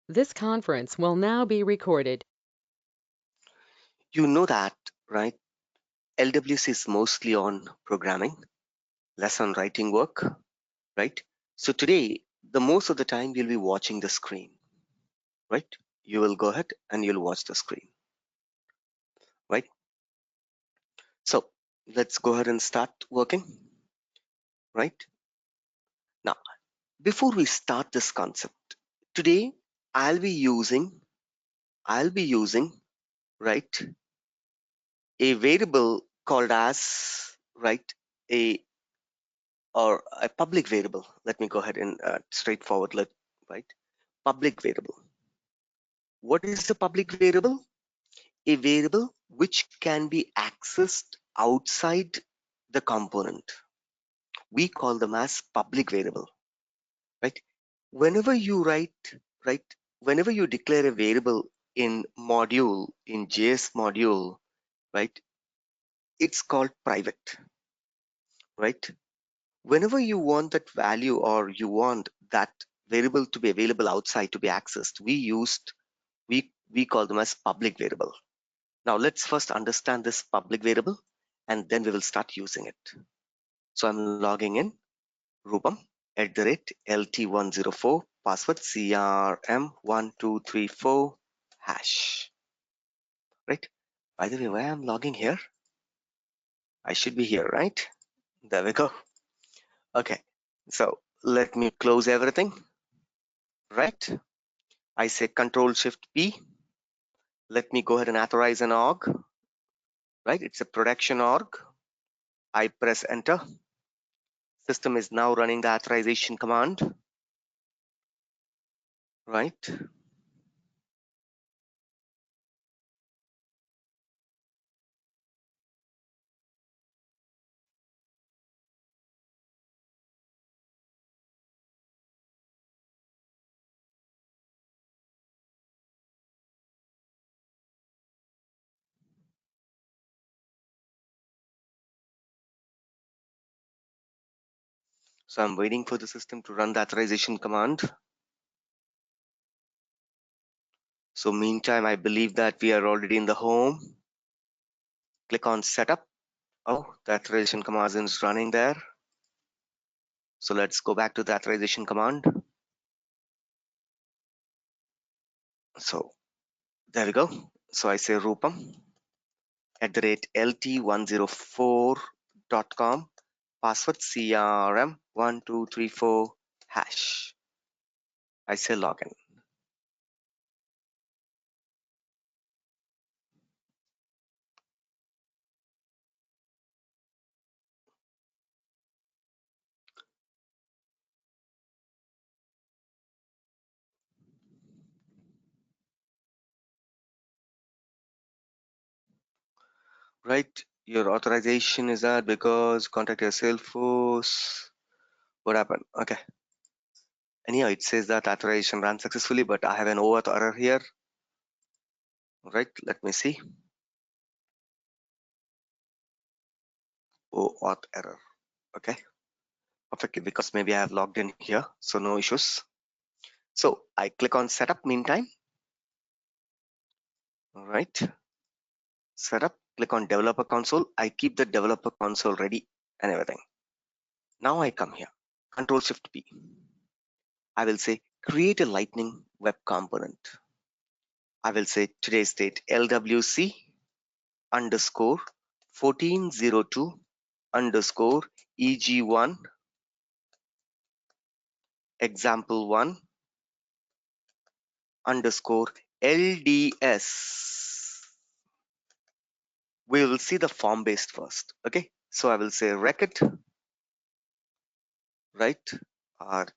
This conference will now be recorded. You know that, right? LWC is mostly on programming, less on writing work, right? So today, the most of the time you'll be watching the screen, right? You will go ahead and you'll watch the screen, right? So let's go ahead and start working, right? Now, before we start this concept, today I'll be using, right, a variable called as, right, a or a public variable. Let me go ahead and straightforward, right? Public variable. What is a public variable? A variable which can be accessed outside the component. We call them as public variable, right? Whenever you right, whenever you declare a variable in JS module, right, it's called private, right? Whenever you want that value or you want that variable to be available outside to be accessed, we call them as public variable. Now let's first understand this public variable and then we will start using it. So I'm logging in Rupam @LT104 password CRM1234 hash. Right? By the way, why I'm logging here? I should be here, right? There we go. Okay. So let me close everything. Right? I say Control Shift P. Let me go ahead and authorize an org. Right? It's a production org. I press enter. System is now running the authorization command. Right? So I'm waiting for the system to run the authorization command. So meantime, I believe that we are already in the home. Click on setup. Oh, the authorization command is running there. So let's go back to the authorization command. So there we go. So I say Rupam @LT104.com password CRM1234 hash. I say login. Right, your authorization is that because contact your Salesforce. What happened? Okay. Anyhow, it says that authorization ran successfully, but I have an OAuth error here. Right, let me see. OAuth error. Okay, perfectly, because maybe I have logged in here, so no issues. So I click on setup meantime. All right, setup, click on developer console. I keep the developer console ready and everything. Now I come here, Control Shift P. I will say create a lightning web component. I will say today's date LWC underscore 1402 underscore EG1 example1 underscore LDS. We will see the form based first. Okay, so I will say record, right? RECORD,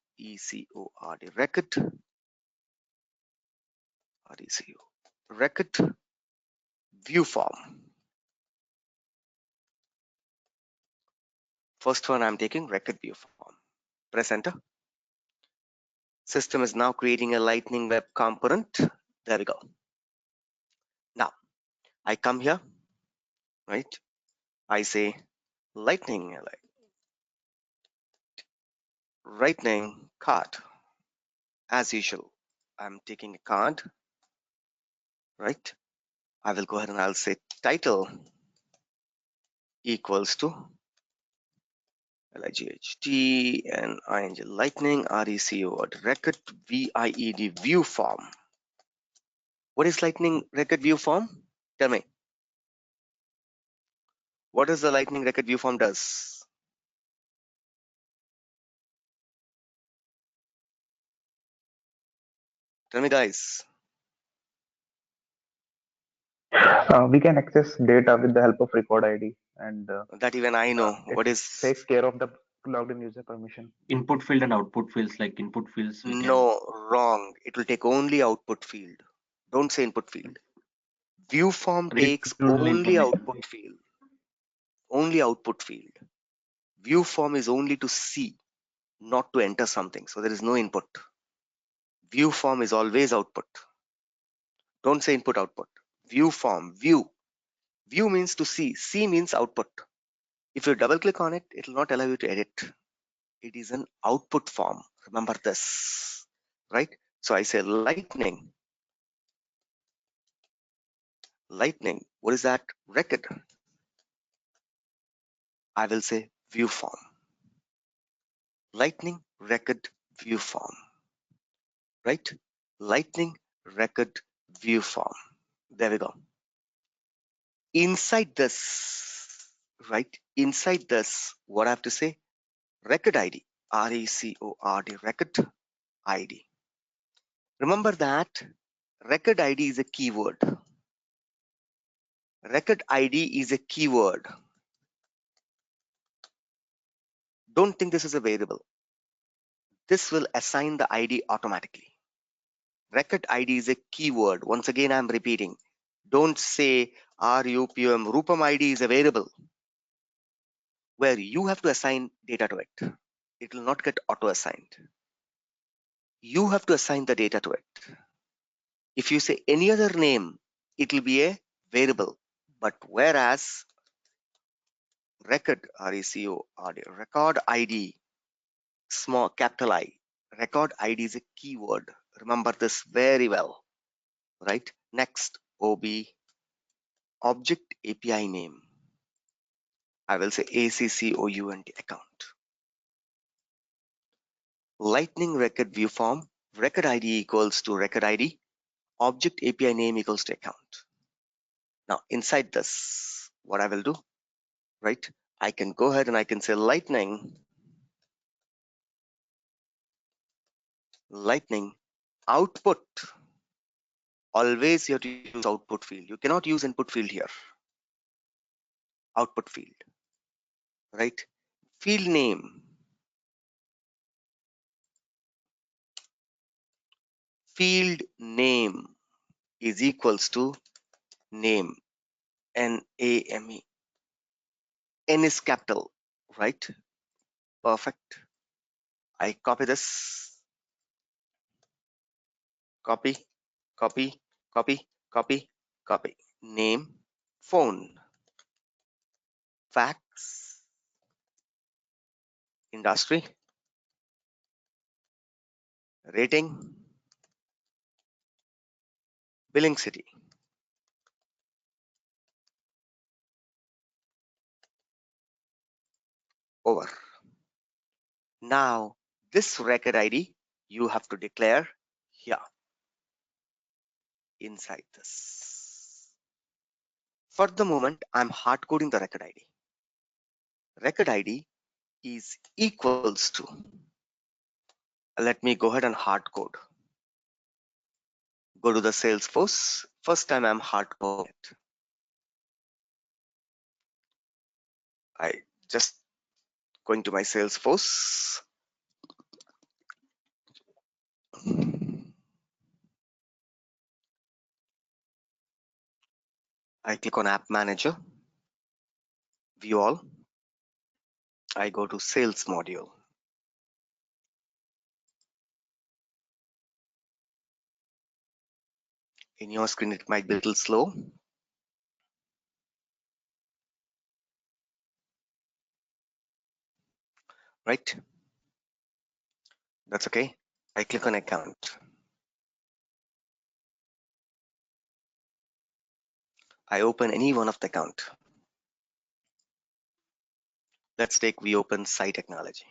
record, RECO, record view form. First one I'm taking record view form. Press enter. System is now creating a lightning web component. There we go. Now I come here, right? I say lightning card as usual. I'm taking a card, right? I will go ahead and I'll say title equals to LIGHT and ING lightning RECO record VIED view form. What is lightning record view form? Tell me. What does the lightning record view form does? Tell me, guys. We can access data with the help of record ID, and That even I know. it What is? takes care of the logged in user permission. Input field and output fields, like input fields we can. No, wrong. It will take only output field. Don't say input field. View form takes Retrieval only information. output field. Only output field. View form is only to see, not to enter something. So there is no input. View form is always output. Don't say input output. View form. View. View means to see. See means output. If you double click on it, it will not allow you to edit. It is an output form. Remember this, right? So I say lightning. Lightning. What is that? Record. I will say view form. Lightning record view form, right? Lightning record view form. There we go. Inside this, right? Inside this, what I have to say? Record ID. RECORD. Record ID. Remember that record ID is a keyword. Record ID is a keyword. Don't think this is a variable. This will assign the ID automatically. Record ID is a keyword. Once again, I'm repeating. Don't say RUPM. Rupam ID is a variable where you have to assign data to it. It will not get auto assigned. You have to assign the data to it. If you say any other name, it will be a variable. But whereas record RECORD, record ID, small capital I, record ID is a keyword. Remember this very well, right? Next, OB, object API name. I will say ACCOUNT account. Lightning record view form, record ID equals to record ID, object API name equals to account. Now inside this, what I will do, right? I can go ahead and I can say lightning output. Always you have to use output field. You cannot use input field here. Output field, right? Field name. Field name is equals to name. NAME. N is capital, right? Perfect. I copy this. Copy, copy, copy, copy, copy. Name, phone, fax, industry, rating, billing city. Over. Now, this record ID you have to declare here inside this. For the moment, I'm hard coding the record ID. Record ID is equals to, let me go ahead and hard code. Go to the Salesforce. First time I'm hard coding it. I just going to my Salesforce. I click on App Manager, View All. I go to Sales module. In your screen, it might be a little slow. Right? That's okay. I click on Account. I open any one of the account. Let's take we open Site Technology.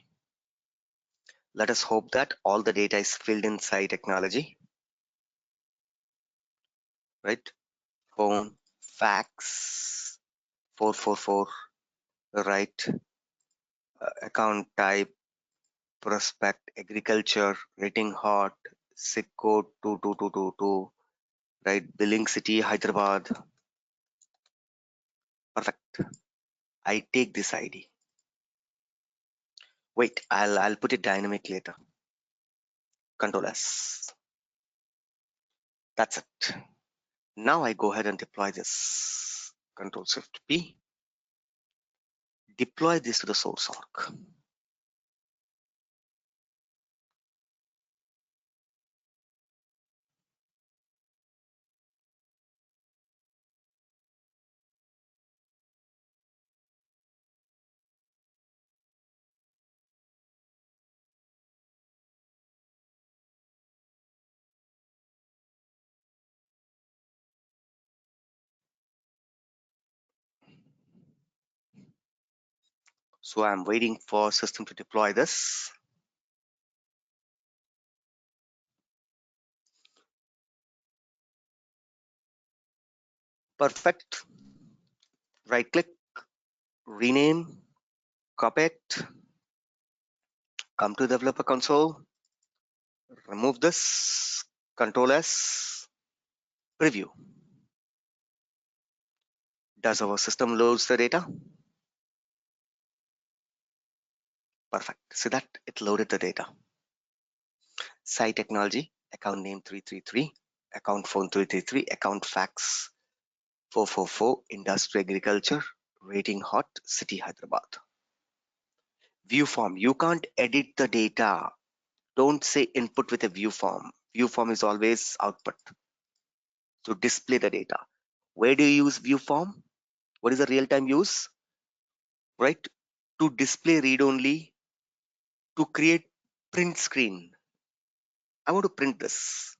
Let us hope that all the data is filled in Site Technology, right? Phone, fax, 444, right? Account type, prospect, agriculture, rating hot, SIC code 22222, right? Billing city, Hyderabad. Perfect. I take this ID. Wait, I'll put it dynamic later. Control S. That's it. Now I go ahead and deploy this. Control Shift P. Deploy this to the source org. So I'm waiting for system to deploy this. Perfect. Right click, rename, copy it, come to developer console, remove this, Control S, preview. Does our system loads the data? Perfect. See that? It loaded the data. Site Technology, account name 333, account phone 333, account fax 444, industry agriculture, rating hot, city Hyderabad. View form, you can't edit the data. Don't say input with a view form. View form is always output. So display the data. Where do you use view form? What is the real-time use? Right? To display read-only, to create print screen. I want to print this.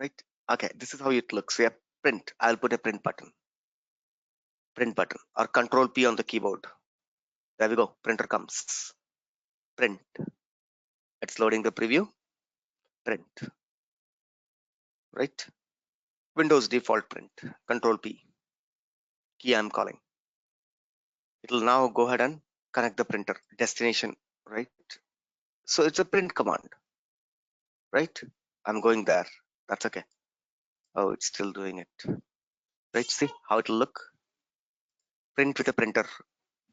Right? Okay, this is how it looks. Yeah, print. I'll put a print button. Print button or Control P on the keyboard. There we go. Printer comes. Print. It's loading the preview. Print. Right? Windows default print. Control P. Key I'm calling. It will now go ahead and connect the printer. Destination. Right? So it's a print command. Right? I'm going there. That's okay. Oh, it's still doing it. Right? See how it'll look? Print with a printer.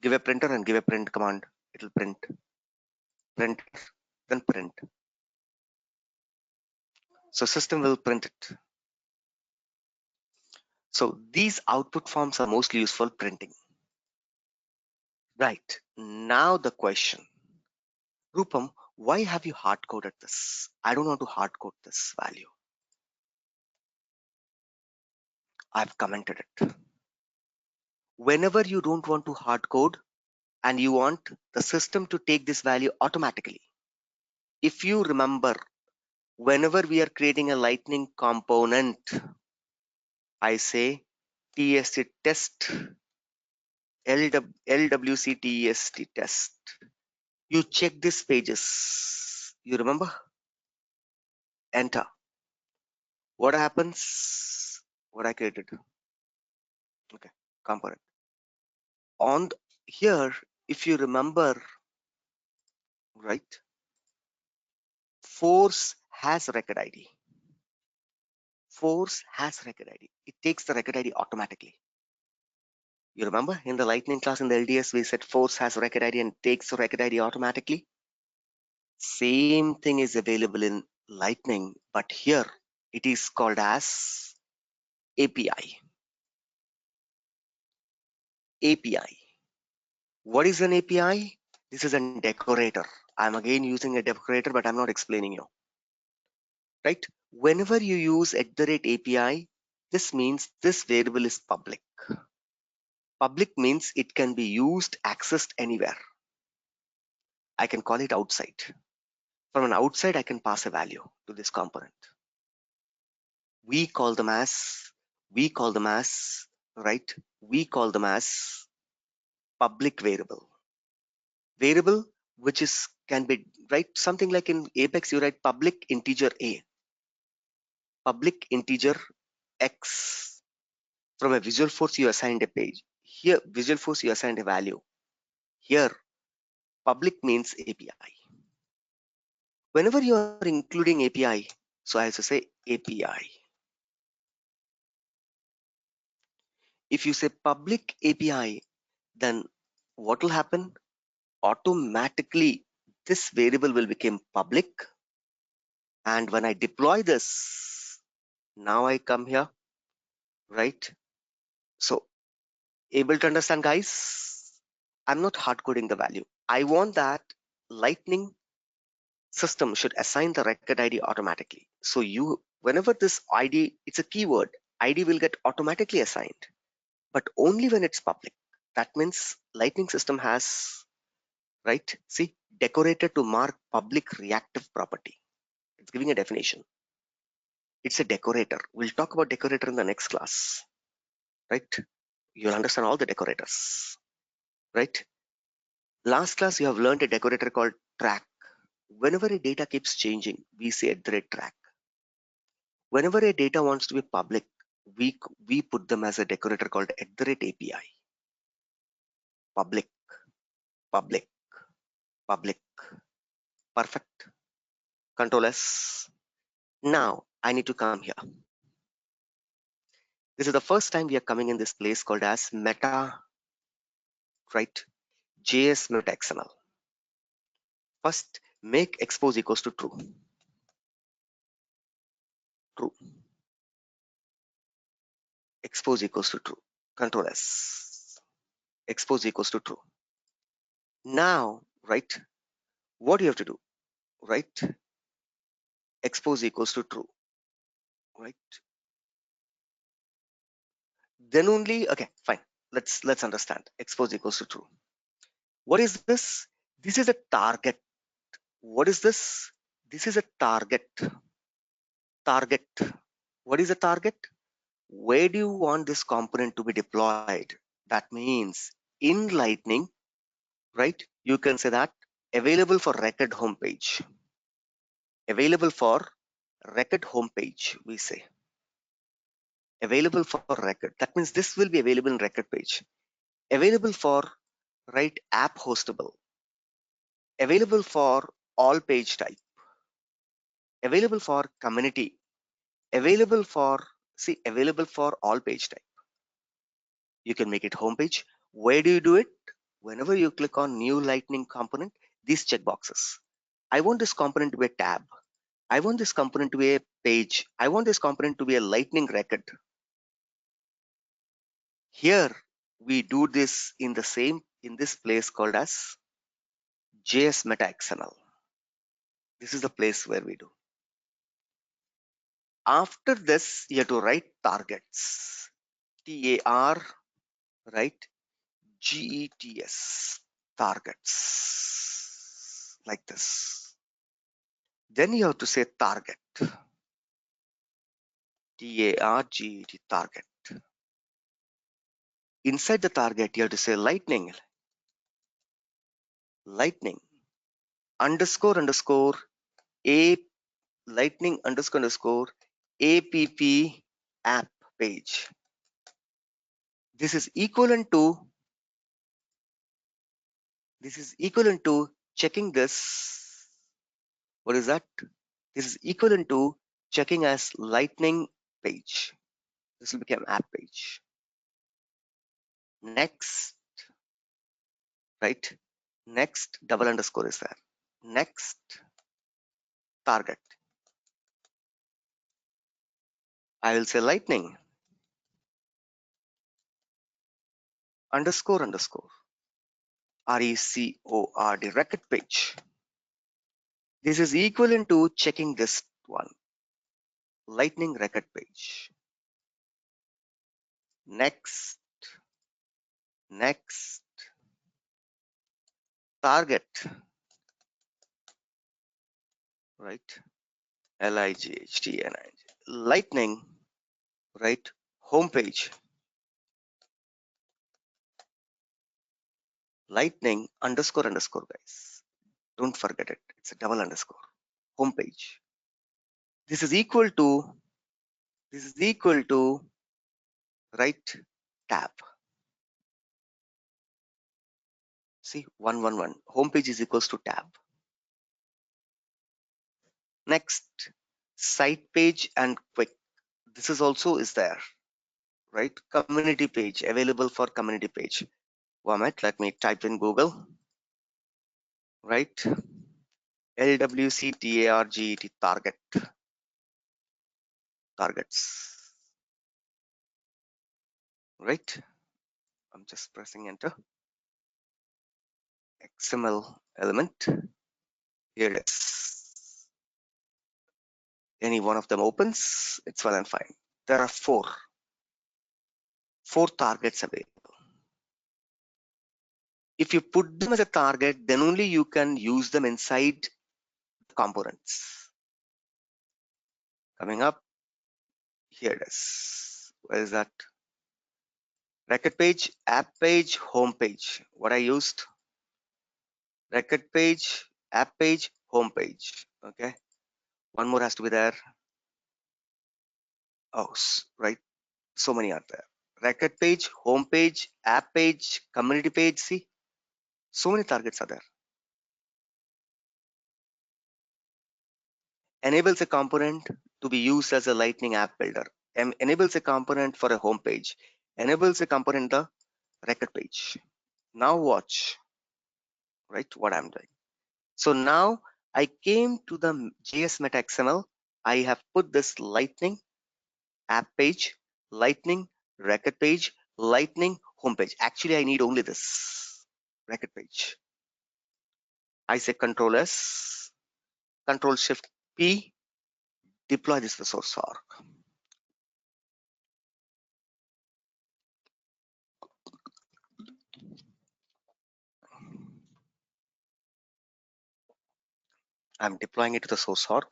Give a printer and give a print command. It'll print. Print. Then print. So system will print it. So these output forms are mostly used for printing. Right. Now the question. Rupam, why have you hard coded this? I don't want to hard code this value. I've commented it. Whenever you don't want to hard code and you want the system to take this value automatically. If you remember, whenever we are creating a lightning component, I say TST test, LWC TST test. You check these pages. You remember? Enter. What happens? What I created? Okay, component. On here, if you remember, right? Force has record ID. Force has record ID. It takes the record ID automatically. You remember in the lightning class in the LDS, we said force has record ID and takes the record ID automatically. Same thing is available in lightning, but here it is called as API. API. What is an API? This is a decorator. I'm again using a decorator, but I'm not explaining you. Right? Whenever you use @API, this means this variable is public. Public means it can be used, accessed anywhere. I can call it outside. From an outside, I can pass a value to this component. We call them as we call them as, right? We call them as public variable. Variable which is can be, right? Something like in Apex you write public integer a, public integer x. From a visual force you assigned a page. Here visual force you assigned a value. Here public means API. Whenever you are including API, so I have to say API. If you say public API, then what will happen? Automatically this variable will become public, and when I deploy this, now I come here, right? So able to understand, guys? I'm not hard coding the value. I want that Lightning system should assign the record ID automatically. So you, whenever this ID, it's a keyword, ID will get automatically assigned, but only when it's public. That means Lightning system has, right? See, decorated to mark public reactive property. It's giving a definition. It's a decorator. We'll talk about decorator in the next class, right? You'll understand all the decorators, right? Last class, you have learned a decorator called track. Whenever a data keeps changing, we say @track. Whenever a data wants to be public, we put them as a decorator called @API. Public, public, public. Perfect. Control S. Now I need to come here. This is the first time we are coming in this place called as meta, right? JS meta XML. First, make expose equals to true. True. Expose equals to true. Control S. Expose equals to true. Now, right? What do you have to do? Right? Expose equals to true. Right? Then only, okay, fine. Let's understand. Expose equals to true. What is this? This is a target. What is this? This is a target. Target. What is a target? Where do you want this component to be deployed? That means in Lightning, right? You can say that available for record homepage. Available for record homepage, we say. Available for record. That means this will be available in record page. Available for, right, app hostable. Available for all page type. Available for community. Available for, see, available for all page type. You can make it homepage. Where do you do it? Whenever you click on new Lightning component, these checkboxes. I want this component to be a tab. I want this component to be a page. I want this component to be a Lightning record. Here we do this in this place called as JS Meta XML. This is the place where we do. After this, you have to write targets. TAR, right? GETS, targets, like this. Then you have to say target. TARGET, target. Inside the target, you have to say lightning underscore underscore a lightning underscore underscore app app page. This is equivalent to checking this. What is that? This is equivalent to checking as lightning page. This will become app page. Next, right? Next double underscore is there. Next target. I will say lightning underscore underscore RECORD record page. This is equivalent to checking this one, lightning record page. Next target, right? LIGHTNIG lightning, right? home page, lightning underscore underscore, guys. Don't forget it. It's a double underscore. Home page. This is equal to right tab. See, 111. Home page is equals to tab. Next, site page and quick. This is also is there, right? Community page, available for community page. 1 minute, let me type in Google, right? LWC targets, right? I'm just pressing enter. XML element. Here it is. Any one of them opens, it's well and fine. There are four targets available. If you put them as a target, then only you can use them inside the components. Coming up, here it is. Where is that? Record page, app page, home page. What I used? Record page, app page, home page. Okay. One more has to be there. Oh, right. So many are there. Record page, home page, app page, community page. See, so many targets are there. Enables a component to be used as a lightning app builder. Enables a component for a home page. Enables a component the record page. Now watch, right, what I'm doing. So now I came to the JS Meta XML. I have put this lightning app page, lightning record page, lightning home page. Actually, I need only this record page. I say Control S, Control Shift P, deploy this to the source org. I'm deploying it to the source org.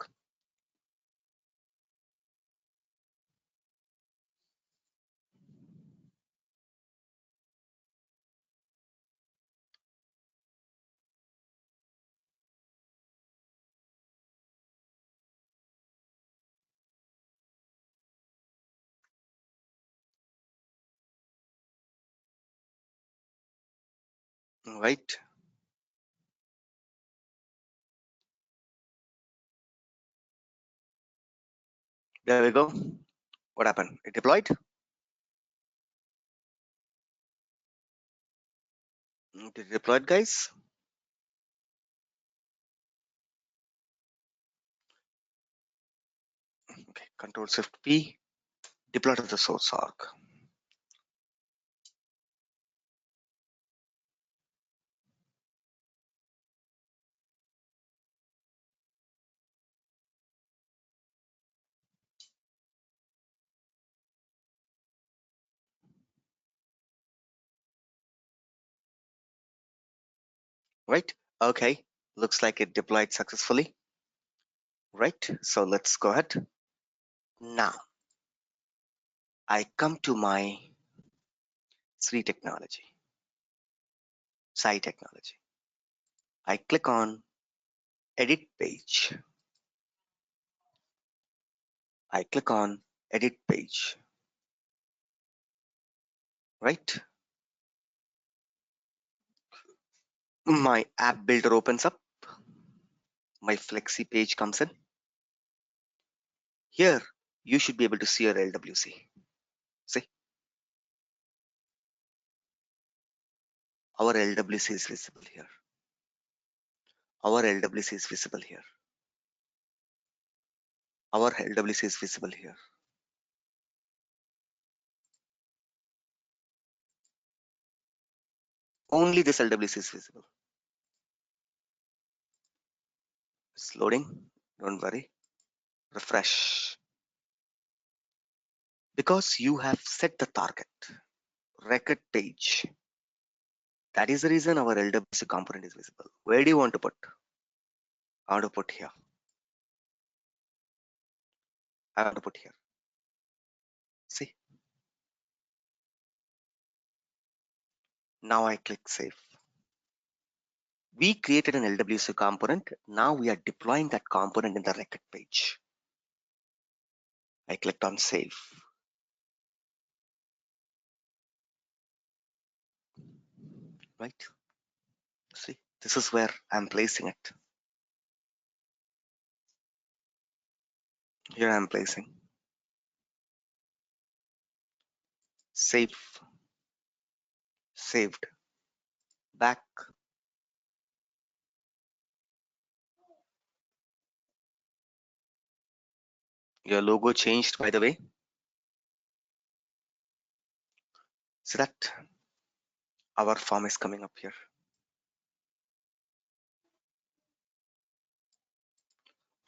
Right. There we go. What happened? It deployed. It deployed, guys. Okay. Control Shift P, deploy to the source org. Right. Okay. Looks like it deployed successfully. Right. So let's go ahead. Now I come to my Sri technology, Sai technology. I click on edit page. I click on edit page. Right. My app builder opens up. My flexi page comes in. Here you should be able to see your LWC. See, our LWC is visible here. Our LWC is visible here. Our LWC is visible here. Only this LWC is visible. It's loading. Don't worry. Refresh. Because you have set the target. Record page. That is the reason our LWC component is visible. Where do you want to put? I want to put here. I want to put here. See, Now I click save. We created an LWC component. Now we are deploying that component in the record page. I clicked on save. Right? See, this is where I'm placing it. Here I'm placing. Save. Saved. Back. Your logo changed, by the way. So that our form is coming up here.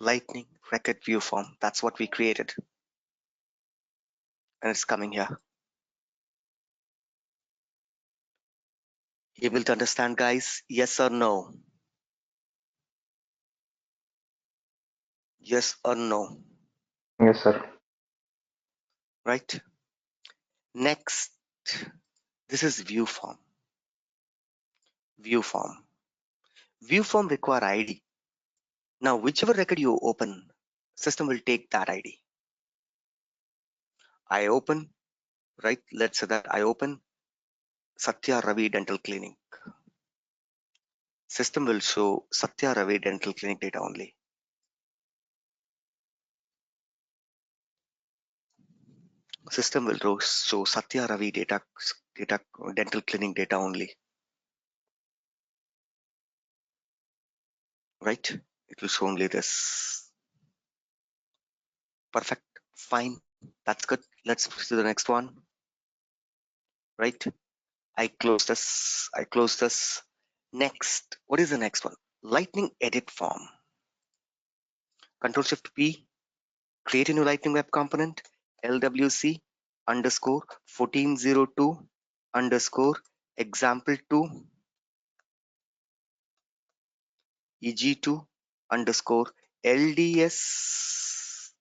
Lightning record view form. That's what we created. And it's coming here. Able to understand, guys? Yes or no? Yes or no? Yes, sir. Right? Next, this is view form. View form. View form require ID. Now, whichever record you open, system will take that ID. I open, right? Let's say that I open Satya Ravi Dental Clinic. System will show Satya Ravi Dental Clinic data only. System will show Satya Ravi data dental clinic data only. Right? It will show only this. Perfect. Fine. That's good. Let's proceed to the next one. Right? I close this. I close this. Next. What is the next one? Lightning edit form. Control Shift P. Create a new Lightning Web Component. LWC underscore 1402 underscore example2 eg2 underscore LDS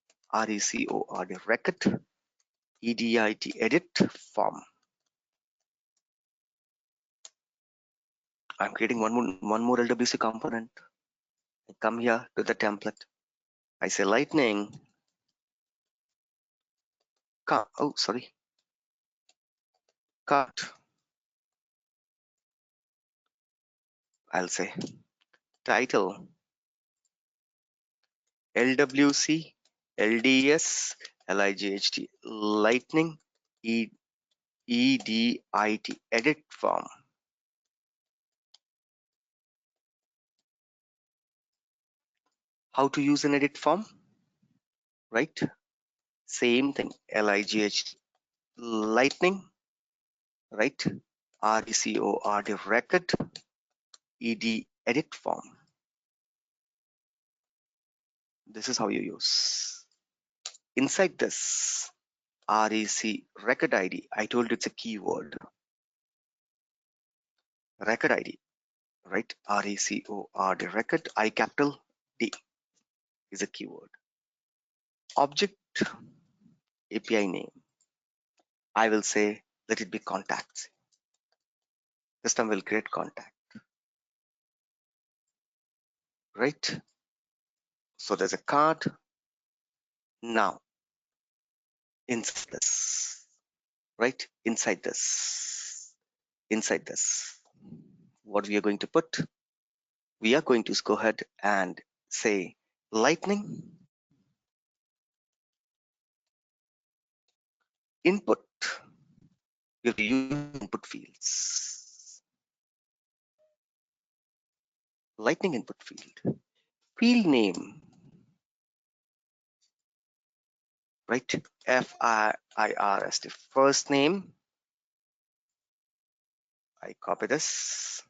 record edit edit form. I'm creating one more LWC component. I come here to the template. I say lightning. Cut. I'll say title LWC LDS LIGHT lightning edit edit form. How to use an edit form? Right? Same thing. LIGHT lightning, right? record ed edit form. This is how you use. Inside this record ID, I told you it's a keyword. Record ID, right? record I capital D is a keyword. Object API name. I will say let it be contacts. System will create contact. Right? So there's a card. Now inside this, right? Inside this, what we are going to put? We are going to go ahead and say lightning input. We have to use input fields. Lightning input field. Field name, right? FIRST. First name. I copy this.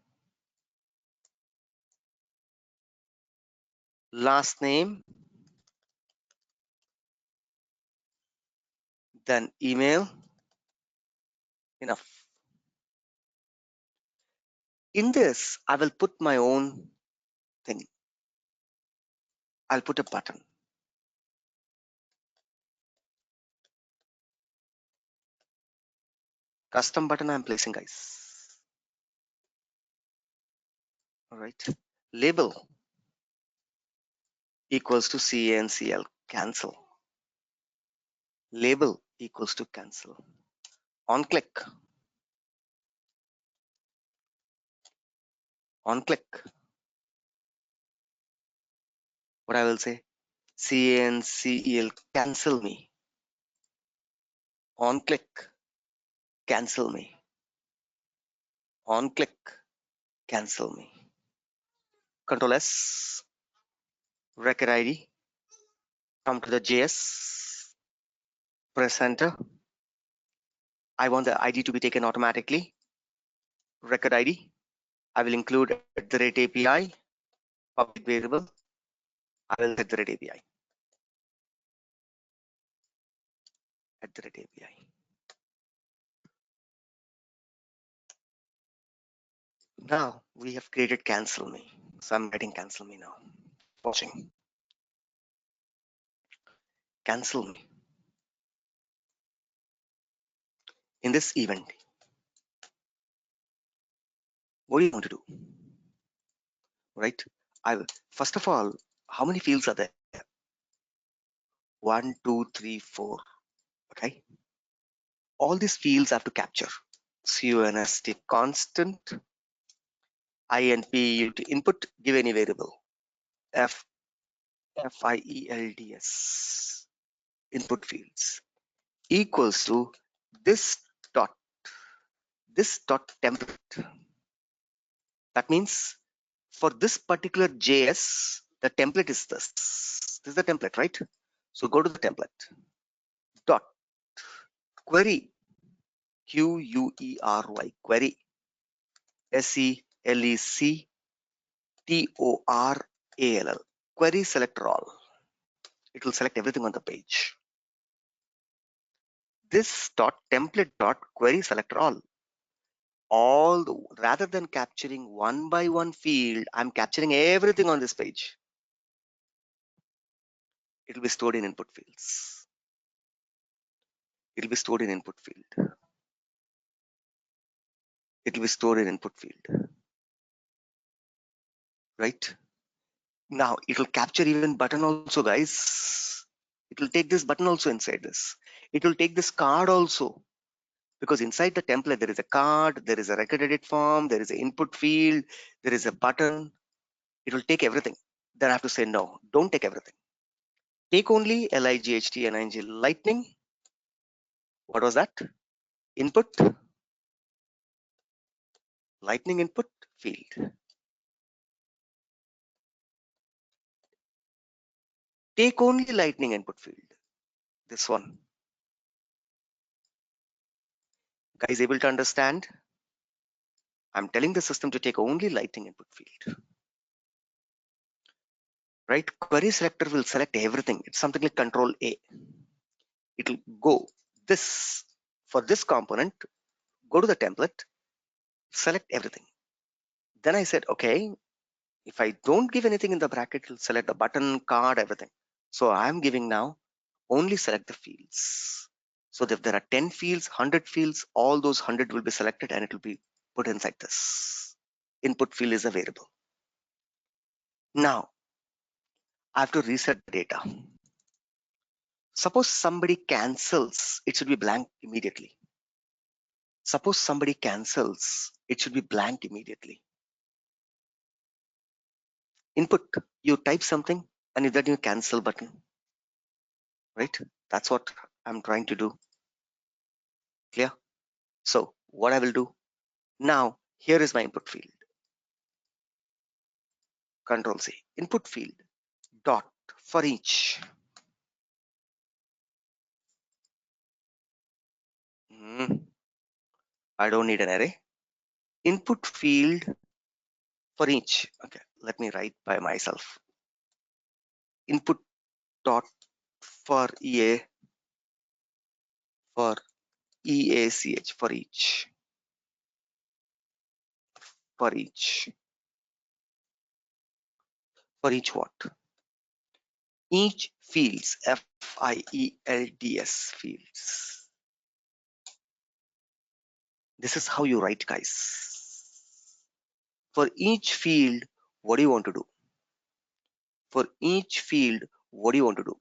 Last name. Then email. Enough. In this, I will put my own thing. I'll put a button. Custom button I'm placing, guys. All right. Label equals to CANCL, cancel. Label equals to cancel. On click. On click. What I will say? CANCEL, cancel me. On click. Cancel me. On click. Cancel me. Control S. Record ID. Come to the JS. Press enter. I want the ID to be taken automatically. Record ID. I will include @API, public variable. I will @API. @API. Now we have created cancel me. So I'm writing cancel me now. Watching. Cancel me. In this event, what do you want to do? Right? I will first of all, how many fields are there? 1, 2, 3, 4. Okay. All these fields have to capture. CONST constant, INP input, give any variable. FIELDS input fields equals to this dot template. That means for this particular JS, the template is this. This is the template, right? So go to the template. Dot query, QUERY, query, SELECTORALL, query selector all. It will select everything on the page. This dot template dot query selector all rather than capturing one by one field, I'm capturing everything on this page. It will be stored in input fields. It will be stored in input field. It will be stored in input field. Right? Now it will capture even button also, guys. It will take this button also inside this. It will take this card also. Because inside the template, there is a card, there is a record edit form, there is an input field, there is a button. It will take everything. Then I have to say, no, don't take everything. Take only LIGHT lightning. What was that? Input, lightning input field. Take only lightning input field. This one. Guys, able to understand? I'm telling the system to take only lightning input field. Right? Query selector will select everything. It's something like Control A. It will go this for this component. Go to the template, select everything. Then I said, okay, if I don't give anything in the bracket, it'll select the button, card, everything. So I'm giving now only select the fields. So if there are 10 fields, 100 fields, all those 100 will be selected and it will be put inside this. Input field is a variable. Now I have to reset the data. Suppose somebody cancels, it should be blank immediately. Suppose somebody cancels, it should be blank immediately. Input, you type something and then you cancel button. Right? That's what I'm trying to do. Clear? So what I will do now, here is my input field. Control C, input field dot for each. I don't need an array. Input field for each. Okay, let me write by myself. Input dot for EA for EACH for each. For each. For each what? Each fields, FIELDS fields. This is how you write, guys. For each field, what do you want to do? For each field, what do you want to do?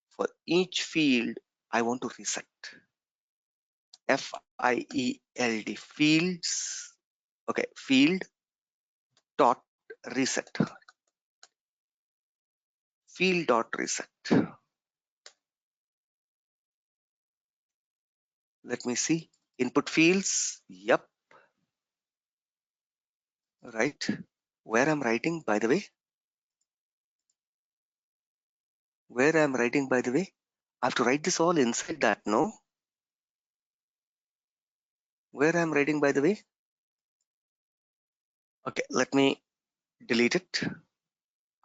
For each field, I want to reset. FIELD, fields. Okay, field dot reset. Field dot reset. Let me see. Input fields. Yep. Right. Where I'm writing, by the way. Where I'm writing, by the way. I have to write this all inside that, no? Where I'm writing, by the way. Okay, let me delete it.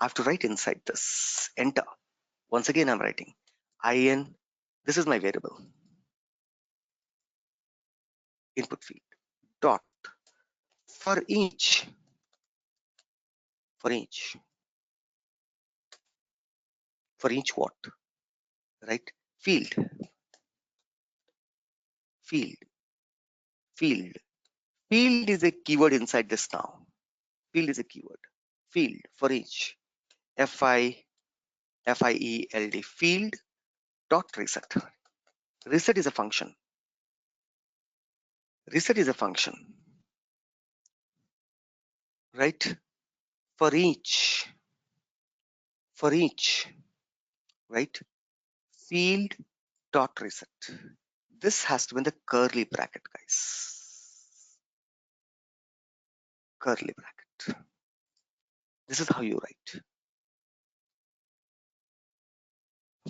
I have to write inside this. Enter. Once again, I'm writing in. This is my variable. Input field. Dot. For each. For each what? Right? Field. Field. Field. Field is a keyword inside this now. Field is a keyword. Field for each. FIELD. Field dot reset. Reset is a function. Reset is a function. Right? For each. Right? Field dot reset. This has to be in the curly bracket, guys. Curly bracket. This is how you write.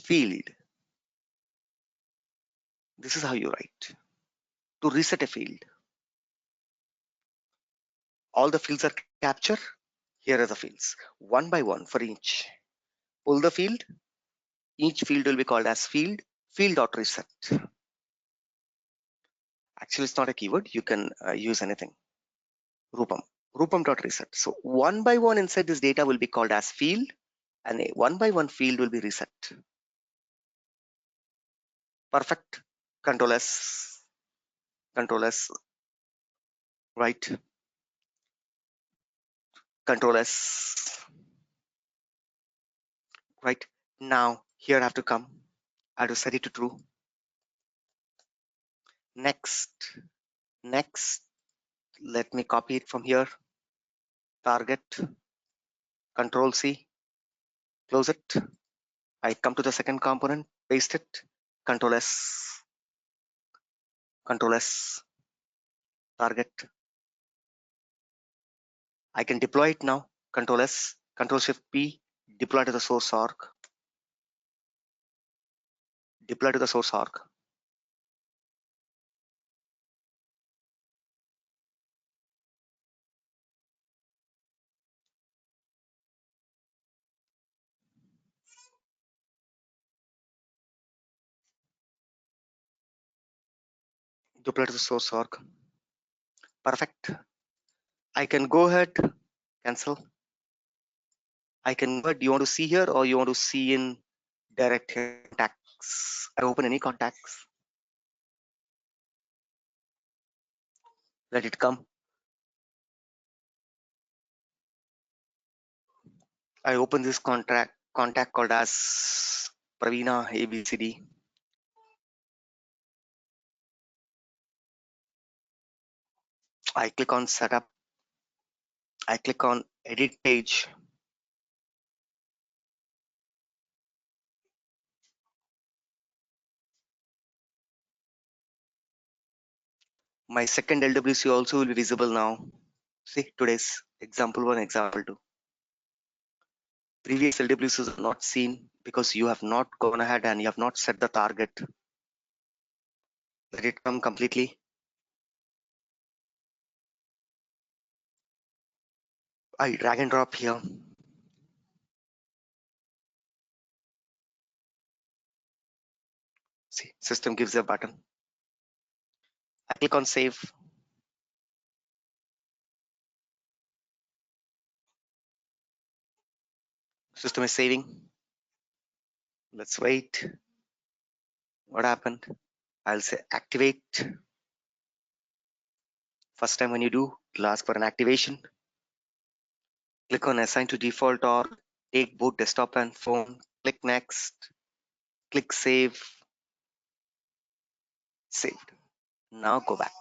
Field. This is how you write. To reset a field. All the fields are captured. Here are the fields. One by one for each. Pull the field. Each field will be called as field. Field dot reset. Actually, it's not a keyword. You can use anything. Rupam. Rupam dot reset. So one by one inside this data will be called as field, and a one by one field will be reset. Perfect. Control S. Control S. Right. Control S. Right. Now here I have to come. I have to set it to true. Next. Let me copy it from here. Target. Control C. Close it. I come to the second component. Paste it. Control S. Control S. Target. I can deploy it now. Control S. Control Shift P. Deploy to the source org. Deploy to the source org. Deploy to the source org. Perfect. I can go ahead. Cancel. I can go ahead. Do you want to see here or you want to see in direct contacts? I open any contacts. Let it come. I open this contact called as Praveena ABCD. I click on setup. I click on edit page. My second LWC also will be visible now. See today's example 1, example 2. Previous LWCs are not seen because you have not gone ahead and you have not set the target. Let it come completely. I drag and drop here. See, system gives a button. I click on save. System is saving. Let's wait. What happened? I'll say activate. First time when you do, it'll ask for an activation. Click on assign to default or take both desktop and phone. Click next. Click save. Saved. Now go back.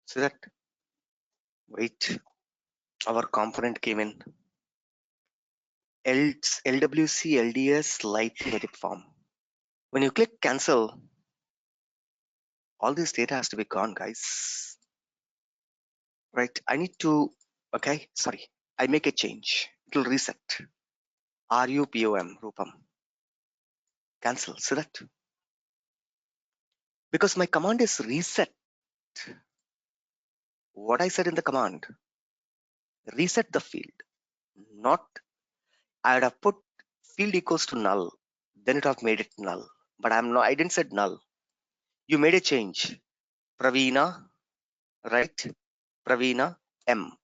See that? Wait. Our component came in. LWC LDS Lightning Edit Form. When you click cancel, all this data has to be gone, guys. Right? I need to, okay, sorry. I make a change. It will reset. Rupom. Cancel. See that? Because my command is reset. What I said in the command, reset the field. Not, I would have put field equals to null. Then it would have made it null. But I didn't said null. You made a change. Pravina, right? Pravina M.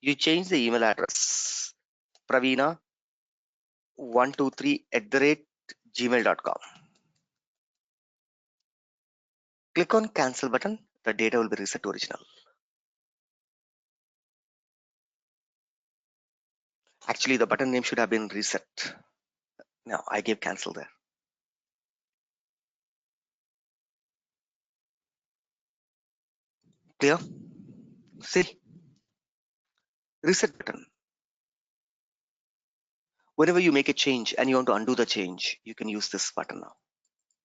You change the email address. Pravina123@gmail.com. Click on cancel button. The data will be reset to original. Actually, the button name should have been reset. Now I gave cancel there. Clear? See, reset button. Whenever you make a change and you want to undo the change, you can use this button now.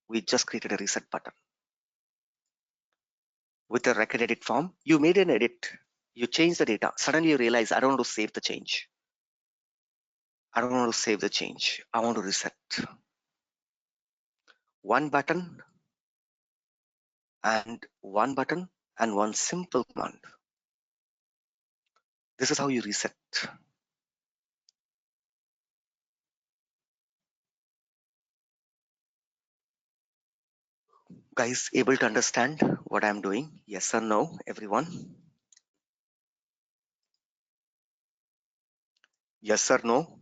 We just created a reset button. With a record edit form, you made an edit. You change the data. Suddenly you realize, I don't want to save the change. I don't want to save the change. I want to reset. One button and one simple command. This is how you reset. Guys, able to understand what I'm doing? Yes or no, everyone? Yes or no?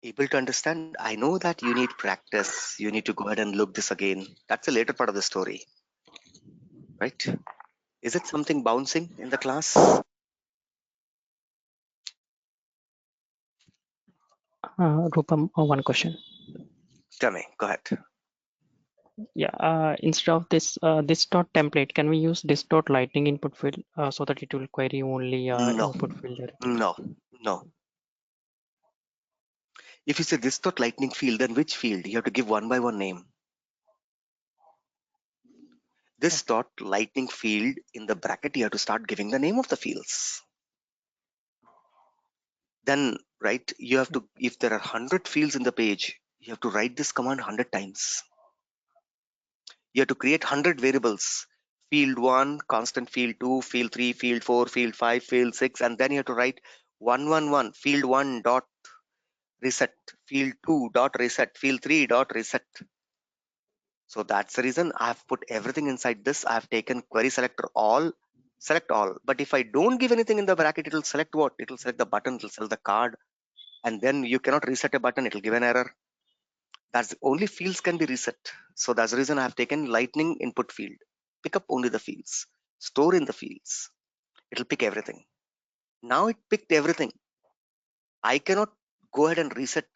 Able to understand? I know that you need practice. You need to go ahead and look this again. That's a later part of the story, right? Is it something bouncing in the class? Rupam, one question. Tell me, go ahead. Yeah, instead of this dot template, can we use this dot lightning input field so that it will query only No, input field directly? no. If you say this dot lightning field, then which field? You have to give one by one name. This dot lightning field in the bracket, you have to start giving the name of the fields. Then, right, you have to, if there are 100 fields in the page, you have to write this command 100 times. You have to create 100 variables. Field 1, constant field 2, field 3, field 4, field 5, field 6, and then you have to write 111, field 1 dot reset, field 2 dot reset, field 3 dot reset. So that's the reason I have put everything inside this. I have taken query selector all, select all. But if I don't give anything in the bracket, it will select what? It will select the button, it will select the card, and then you cannot reset a button, it will give an error. That's only fields can be reset. So that's the reason I have taken lightning input field. Pick up only the fields, store in the fields. It'll pick everything. Now it picked everything. I cannot go ahead and reset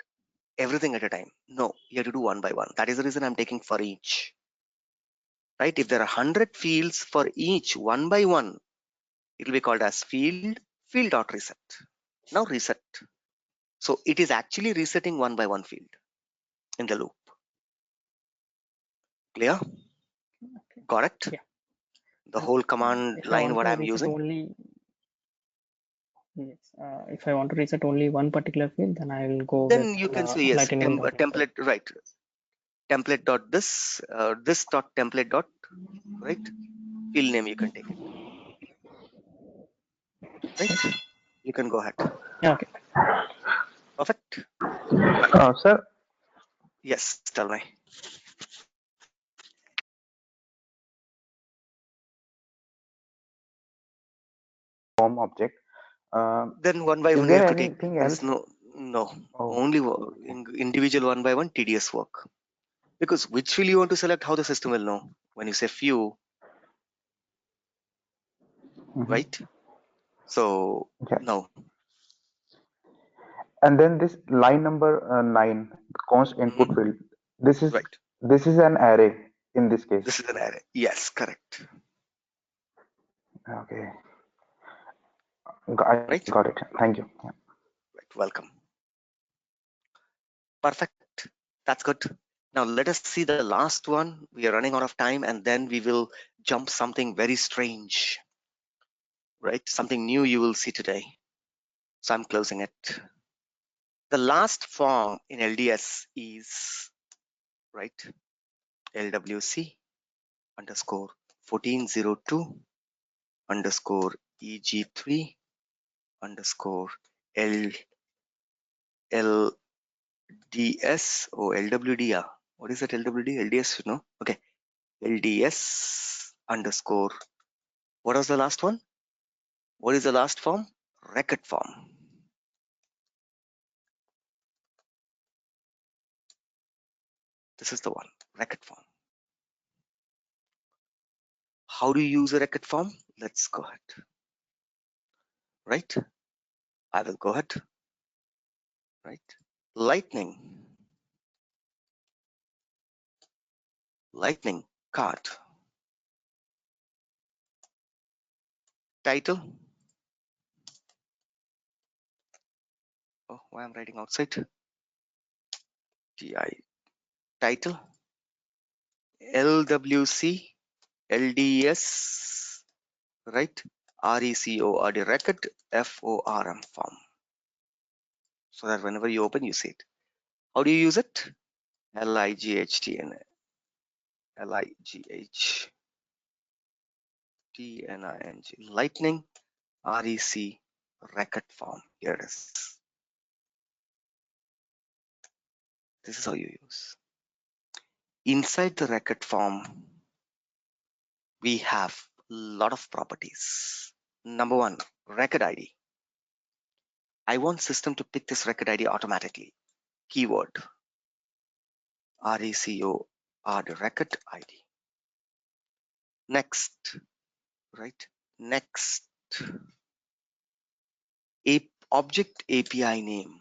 everything at a time. No, you have to do one by one. That is the reason I'm taking for each. Right? If there are 100 fields for each one by one, it will be called as field dot reset. Now reset. So it is actually resetting one by one field in the loop. Clear? Got it? Yeah. The whole command If I line want what to I'm reset using. only, yes, if I want to reset only one particular field, then I will go Then with you can say yes, lightning input method. template, right? Template dot this dot template dot, right? Field name you can take it, right? You can go ahead. Yeah, okay. Perfect. Sir, Yes, tell me. form object. Then one by Is one you there have to take. anything There else? is no, Oh, only okay. individual one by one tedious work. Because which will you want to select? How the system will know? When you say few, Mhm. right? So Yeah. no, And then this line number 9, const input Mhm. field. This is Right. this is an array in this case. This is an array. Yes, correct. Okay, I Right. got it. Thank you. Yeah. Right. Welcome. Perfect. That's good. Now let us see the last one. We are running out of time, and then we will jump something very strange. Right. Something new you will see today. So I'm closing it. The last form in LDS is right LWC underscore 1402 underscore EG3 underscore LDS or LWD. Yeah. What is that LWD? LDS, you know? Okay. LDS underscore. What was the last one? What is the last form? Record form. This is the one. Record form. How do you use a record form? Let's go ahead. Right? I will go ahead. Right? Lightning. Lightning card. Title. Oh, why I'm writing outside? TI. Title. LWC. LDS. Right? RECORD. Record FORM form. So that whenever you open, you see it. How do you use it? LIGHTN. LIGHTNING. Lightning REC record form. Here it is. This is how you use. Inside the record form, we have a lot of properties. Number one, record ID. I want system to pick this record ID automatically. Keyword RECORD record ID. Next, right? Next, object API name.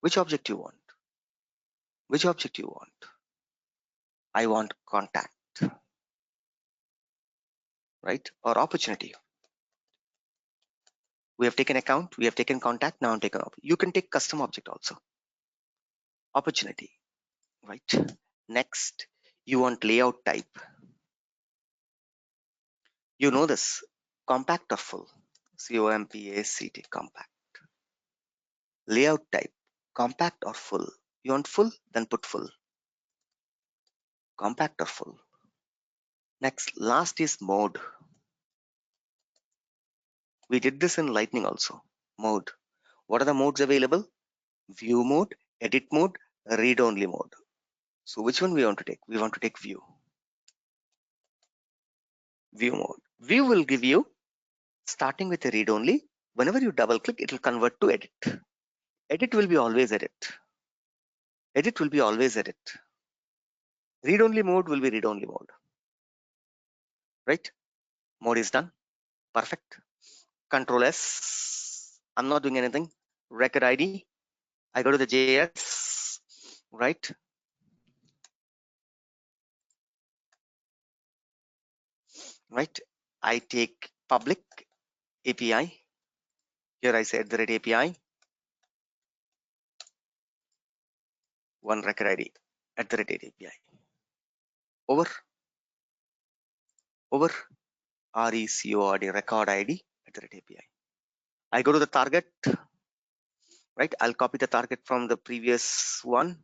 Which object you want? Which object you want? I want contact, right? Or opportunity. We have taken account, we have taken contact, now I'm taking up. You can take custom object also. Opportunity, right? Next, you want layout type. You know this, compact or full. COMPACT, compact. Layout type, compact or full. You want full, then put full. Compact or full. Next, last is mode. We did this in Lightning also. Mode. What are the modes available? View mode, edit mode, read only mode. So which one we want to take? We want to take view. View mode. View will give you, starting with a read only, whenever you double click, it will convert to edit. Edit will be always edit. Edit will be always edit. Read only mode will be read only mode. Right? Mode is done. Perfect. Control S. I'm not doing anything. Record ID. I go to the JS. Right? Right? I take public API. Here I say @ API. One record ID. @ API. Over RECORD record ID @ API. I go to the target, right? I'll copy the target from the previous one.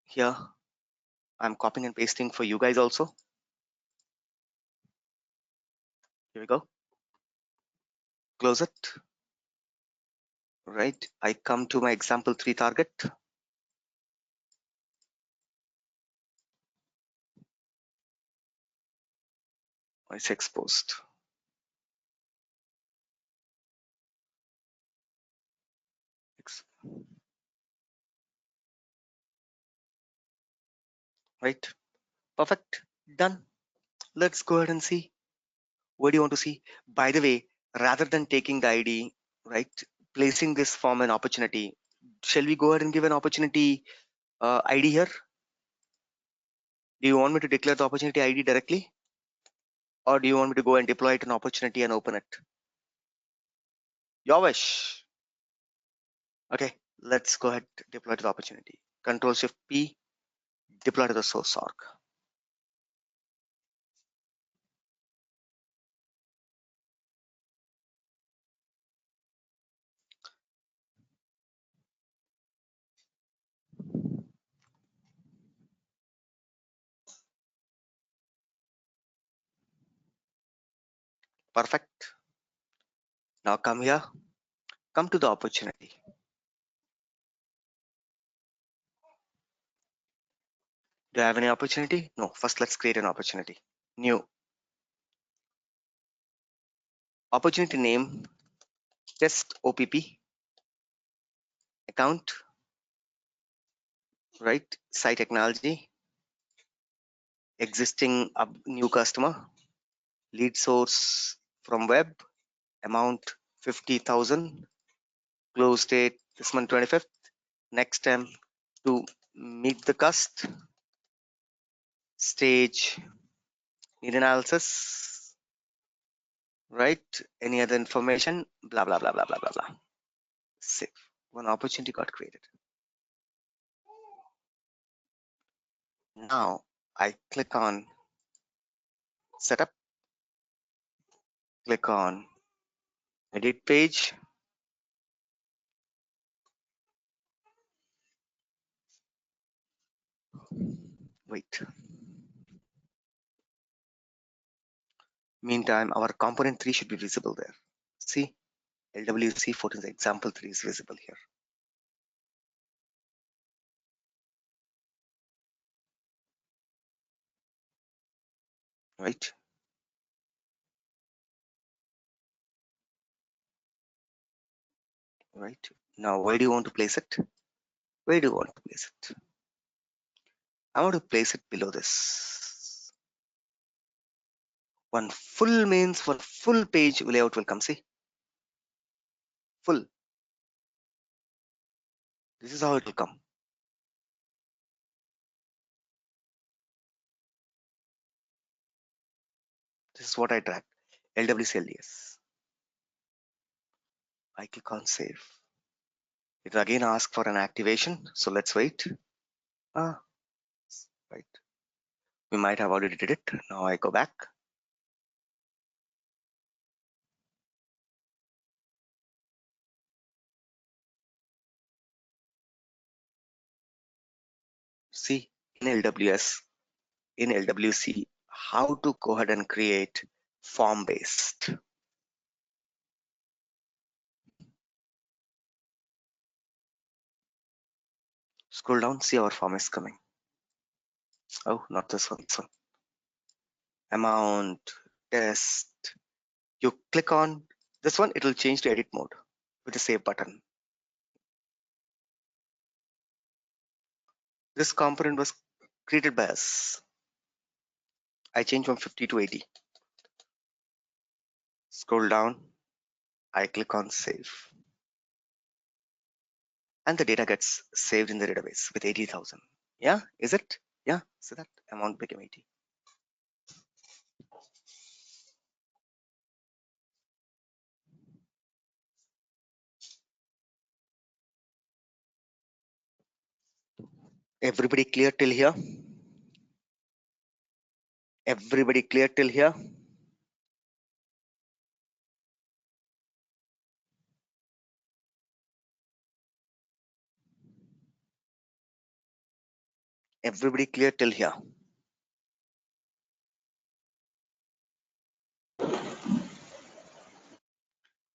Here, I'm copying and pasting for you guys also. Here we go. Close it. Right. I come to my example 3 target. It's exposed. right? Perfect. Done. Let's go ahead and see. What do you want to see? By the way, rather than taking the ID, right, placing this form an opportunity, shall we go ahead and give an opportunity ID here? Do you want me to declare the opportunity ID directly? Or do you want me to go and deploy it an opportunity and open it? Your wish. Okay, let's go ahead, deploy to the opportunity. Control Shift P, deploy to the source org. Perfect. Now come here, come to the opportunity. Do I have any opportunity? No, first let's create an opportunity. New. Opportunity name, test OPP, account, right? Site technology, existing new customer, lead source from web, amount 50,000, close date this month 25th, next time to meet the cust, stage, need analysis, right? Any other information, blah, blah, blah, blah, blah, blah, blah. Save. One opportunity got created. Now I click on setup, click on edit page. Wait. Meantime, our component 3 should be visible there. See, LWC 14 example 3 is visible here. Right? Right. Now, where do you want to place it? Where do you want to place it? I want to place it below this. One full means one full page layout will come. See, full. This is how it will come. This is what I drag. LWC LDS. I click on save. It will again ask for an activation. So let's wait. Right. We might have already did it. Now I go back. See, in LWC, how to go ahead and create form based. Scroll down, see our form is coming. Oh, not this one. This one. Amount, test. You click on this one, it will change to edit mode with the save button. This component was created by us. I change from 50 to 80. Scroll down, I click on save. And the data gets saved in the database with 80,000. Yeah, is it? Yeah, so that amount became 80. Everybody clear till here? Everybody clear till here? Everybody clear till here?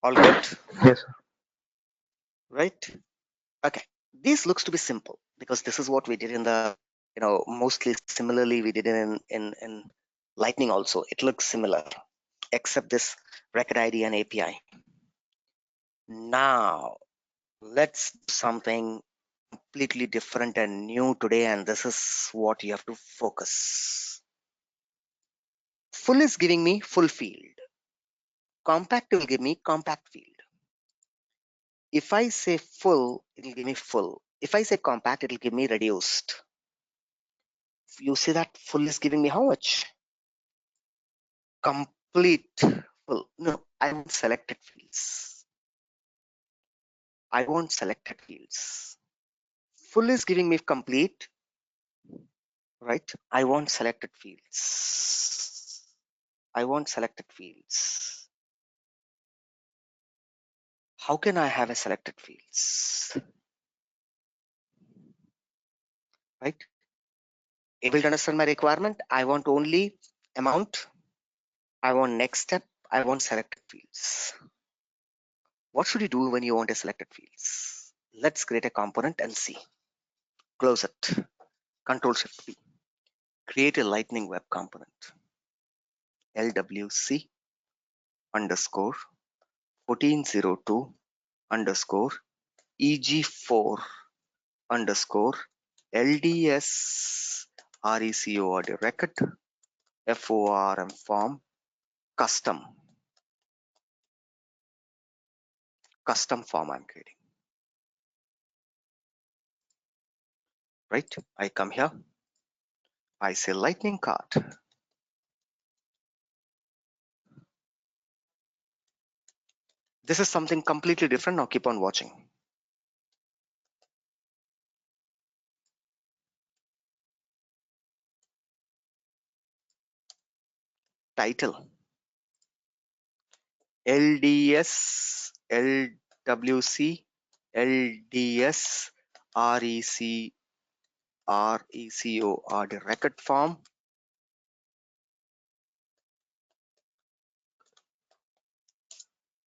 All good? Yes, sir. Right? Okay. This looks to be simple because this is what we did in the, mostly similarly we did it in Lightning also. It looks similar, except this record ID and API. Now, let's do something completely different and new today, and this is what you have to focus. Full is giving me full field. Compact will give me compact field. If I say full, it will give me full. If I say compact, it will give me reduced. You see that full is giving me how much? Complete full. No, I want selected fields. I want selected fields. Full is giving me complete, right? I want selected fields. I want selected fields. How can I have a selected fields? Right? Able to understand my requirement? I want only amount. I want next step. I want selected fields. What should you do when you want a selected fields? Let's create a component and see. Close it. Control Shift P. Create a Lightning Web component. LWC underscore 1402 underscore EG4 underscore LDS RECORD record FORM form custom form I'm creating. Right? I come here. I say lightning card. This is something completely different. Now keep on watching. Title LDS LWC LDS RECORD record form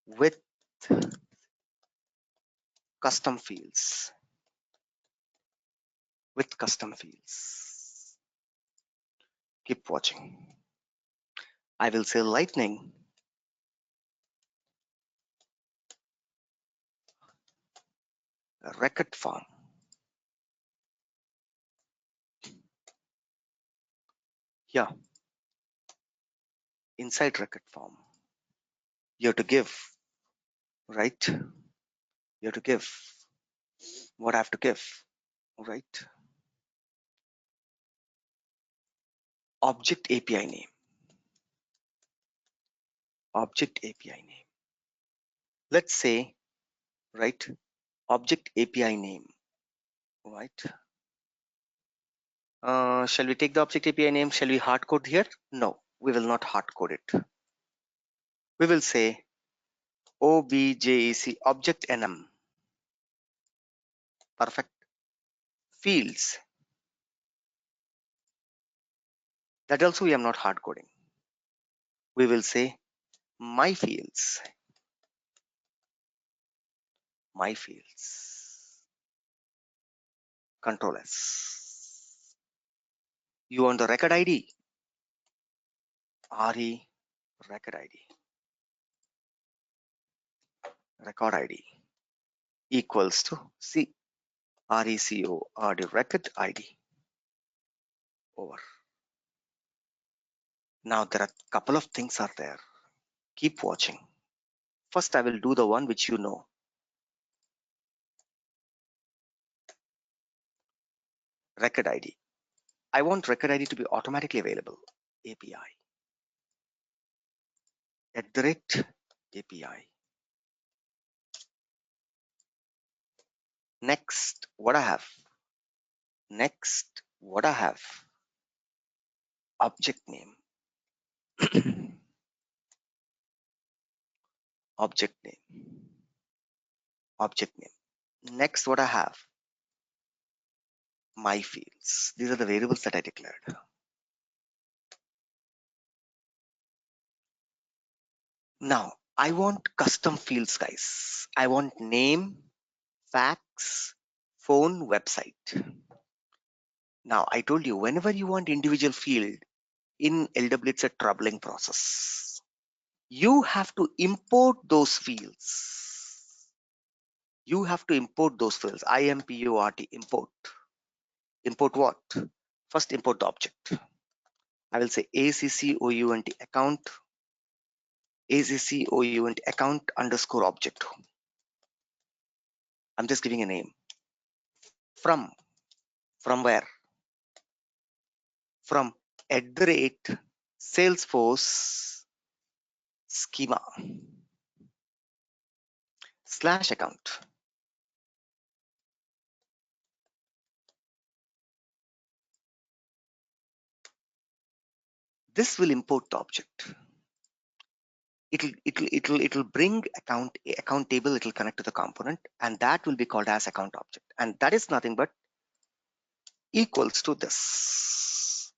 with custom fields. Keep watching. I will say lightning record form. Here, inside record form, you have to give, right? You have to give what I have to give, right? Object API name. Object API name. Let's say, right? Object API name, right? Shall we take the object API name? Shall we hard code here? No, we will not hard code it. We will say objec object nm. Perfect. Fields. That also we are not hard coding. We will say my fields. Control S. You want the record ID? RE record ID. Record ID equals to C RECORD record ID. Over. Now there are a couple of things are there. Keep watching. First I will do the one which you know. Record ID. I want record ID to be automatically available. API. @API. Next, what I have? Object name. Object name. Next, what I have? My fields. These are the variables that I declared. Now, I want custom fields, guys. I want name, fax, phone, website. Now, I told you, whenever you want individual field in LW, it's a troubling process. You have to import those fields. You have to import those fields. import, import. Import what? First import the object. I will say ACCOUNT account, ACCOUNT account underscore object. I'm just giving a name. From where? From @Salesforce schema / account. This will import the object. It'll bring account table. It'll connect to the component, and that will be called as account object. And that is nothing but equals to this,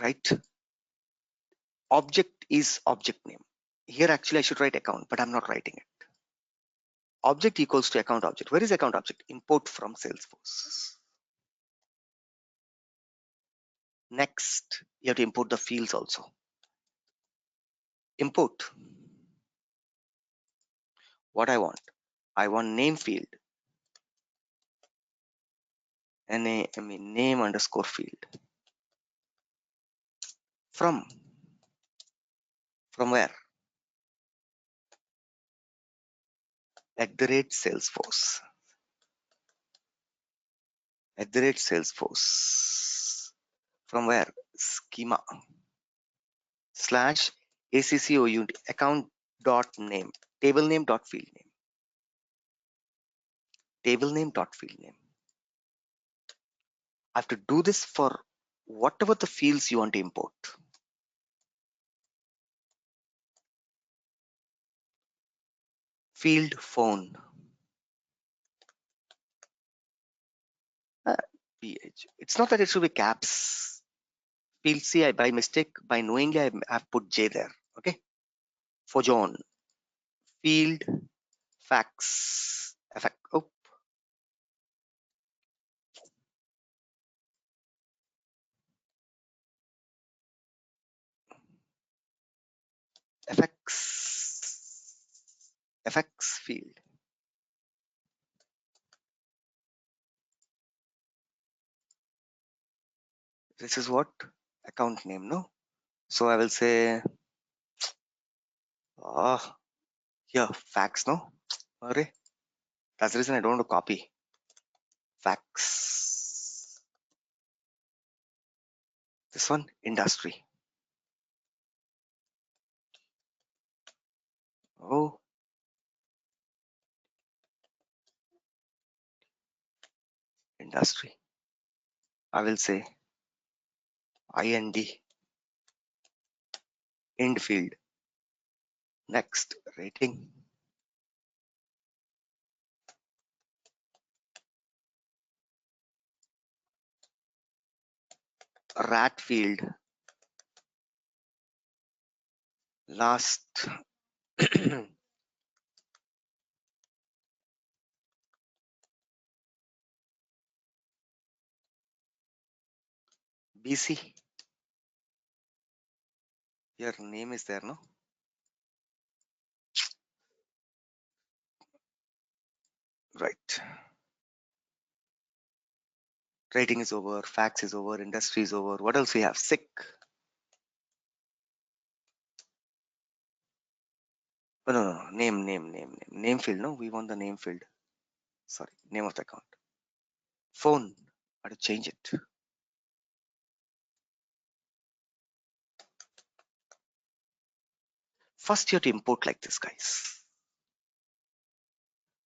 right? Object is object name. Here actually I should write account, but I'm not writing it. Object equals to account object. Where is account object? Import from Salesforce. Next, you have to import the fields also. Import what I want. I want name field. Name underscore field. From where? @Salesforce. @Salesforce. From where? Schema / ACCOUNT account dot name. Table name dot field name. Table name dot field name. I have to do this for whatever the fields you want to import. Field phone. PH. It's not that it should be caps. Field C, I by mistake, by knowingly, I've put J there. Okay. For John. Field fax. Effect. Oh. FX field. This is what? Account name, no? So I will say, here, fax, no? Array. That's the reason I don't want to copy. Fax. This one, industry. Oh. Industry. I will say IND. End field. Next, rating. Rat field. Last. BC. Your name is there, no? Right. Rating is over. Fax is over. Industry is over. What else we have? Sick. Oh, no. Name field, no? We want the name field. Sorry. Name of the account. Phone. I have to change it. First, you have to import like this, guys.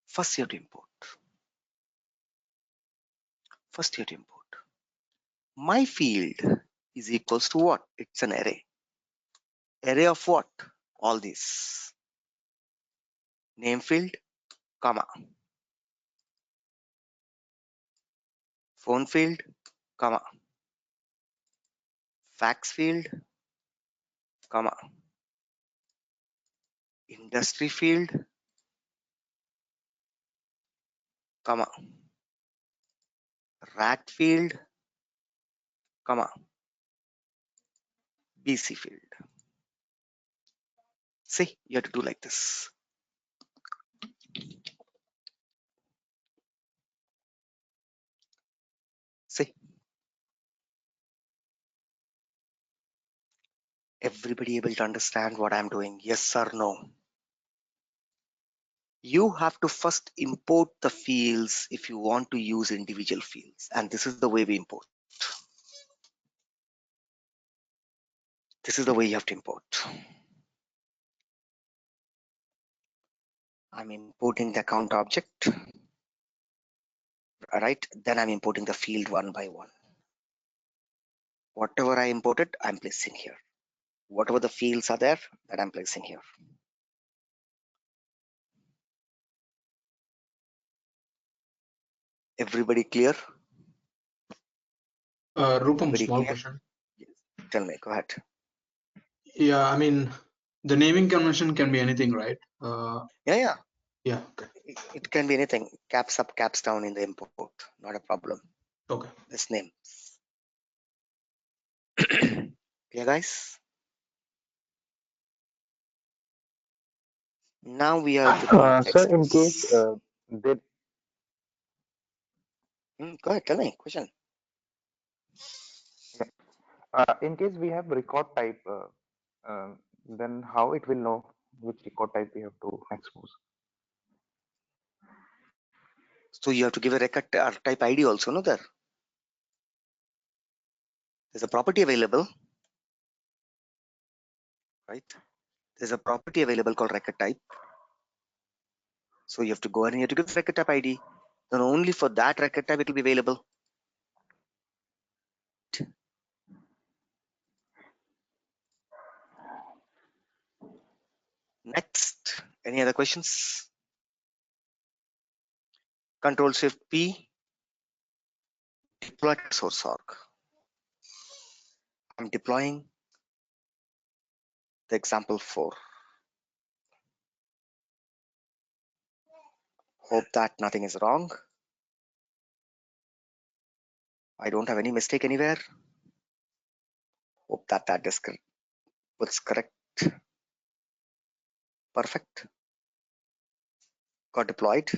First, you have to import. My field is equals to what? It's an array. Array of what? All these. Name field, comma. Phone field, comma. Fax field, comma. Industry field, comma. Rat field, comma. BC field. See, you have to do like this. See, everybody able to understand what I'm doing? Yes or no? You have to first import the fields if you want to use individual fields, and this is the way we import. This is the way you have to import. I'm importing the account object. Right, then I'm importing the field one by one. Whatever I imported, I'm placing here. Whatever the fields are there, that I'm placing here. Everybody clear? Rupam, Everybody small clear? question. Yes. Tell me, go ahead. Yeah, I mean, the naming convention can be anything, right? Yeah. Yeah, okay. It can be anything. Caps up, caps down in the import. Not a problem. Okay. This name. Yeah, guys. Now we are into Sir, context. in case they Go ahead, tell me, question. in case we have record type, then how it will know which record type we have to expose? So you have to give a record type ID also, no? There's a property available, right? There's a property available called record type. So you have to go ahead and you have to give the record type ID. Then only for that record type it will be available. Next, any other questions? Control Shift P, deploy to source org. I'm deploying the example 4. Hope that nothing is wrong. I don't have any mistake anywhere. Hope that was correct. Perfect. Got deployed.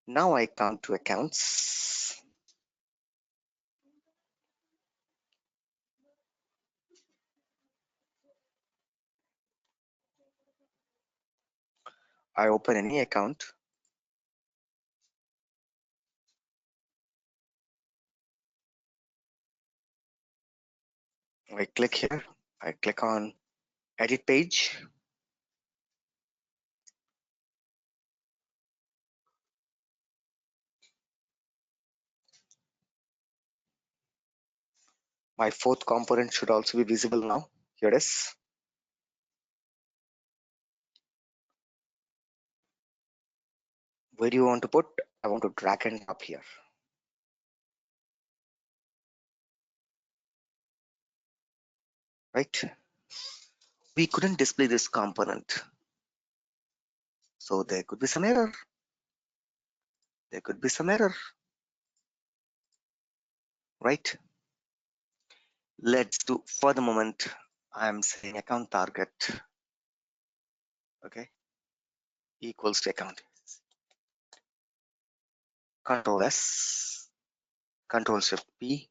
Now I come to accounts. I open any account. I click here. I click on edit page. My fourth component should also be visible now. Here it is. Where do you want to put? I want to drag and drop here. Right? We couldn't display this component. So there could be some error. There could be some error. Right? Let's do, for the moment, I'm saying account target. Okay. Equals to account. Control S, Control Shift P,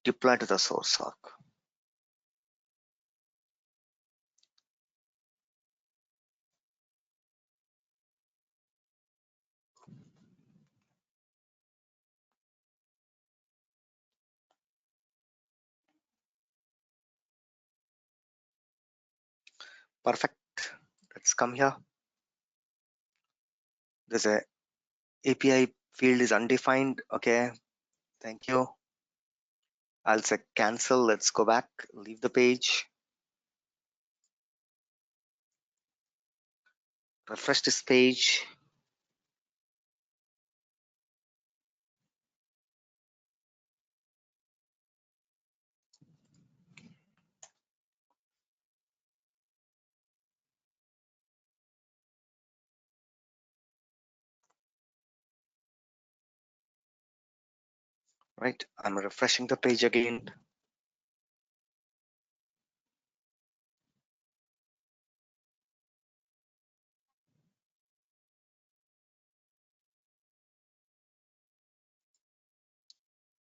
deploy to the source org. Perfect. Let's come here. There's a API field is undefined. Okay. Thank you. I'll say cancel. Let's go back. Leave the page. Refresh this page. Right. I'm refreshing the page again.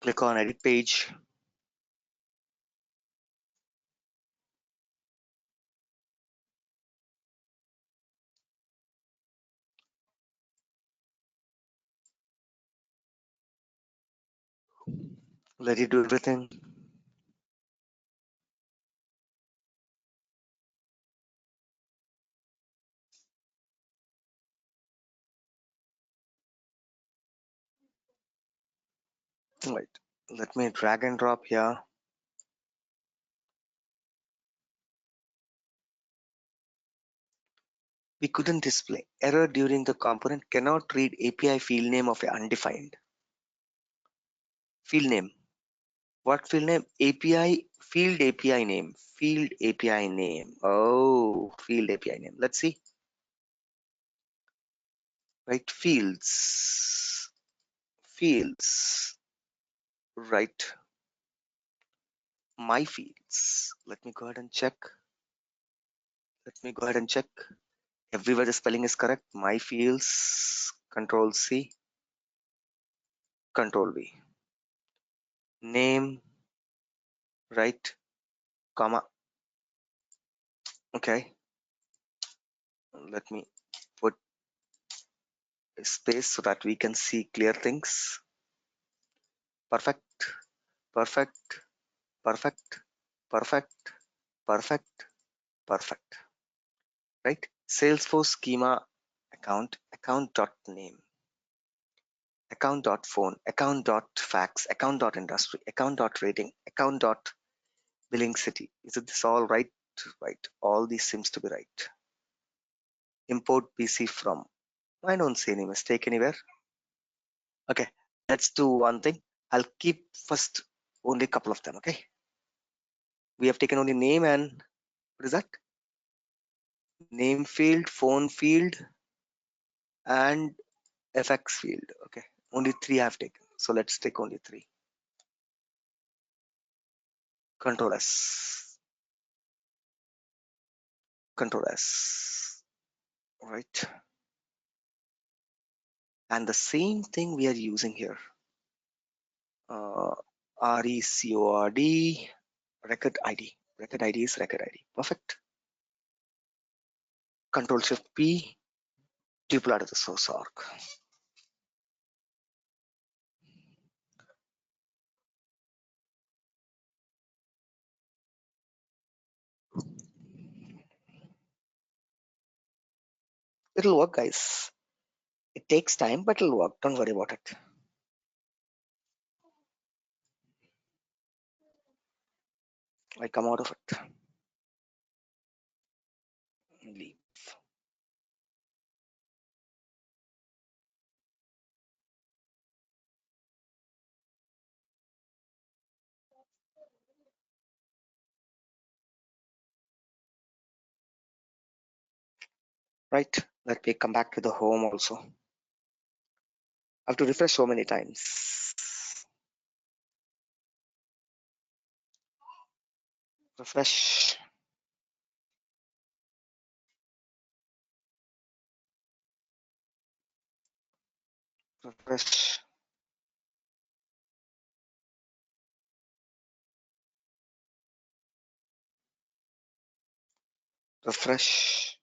Click on edit page. Let it do everything. Right. Let me drag and drop here. We couldn't display. Error during the component cannot read API field name of a undefined. Field name. What field name? API field API name. Field API name. Oh, field API name. Let's see. Right. Fields. Fields. Right. My fields. Let me go ahead and check. Everywhere the spelling is correct. My fields. Control C. Control V. Name. Right. Comma. Okay. Let me put a space so that we can see clear things. Perfect. Perfect. Perfect. Perfect. Perfect. Perfect. Right. Salesforce schema account. Account dot name. Account dot phone. Account dot fax. Account dot industry. Account dot rating. Account dot billing city. Is this all right? Right. All these seems to be right. Import PC from. I don't see any mistake anywhere. Okay. Let's do one thing. I'll keep first only a couple of them. Okay. We have taken only name and what is that? Name field, phone field, and FX field. Okay. Only three I have taken. So let's take only three. Control S. Control S. Right. And the same thing we are using here. RECORD record ID. Record ID is record ID. Perfect. Control Shift P. Tuple out of the source org. It'll work, guys. It takes time, but it'll work. Don't worry about it. I come out of it. Leave. Right. Let me come back to the home also. I have to refresh so many times. Refresh. Refresh. Refresh.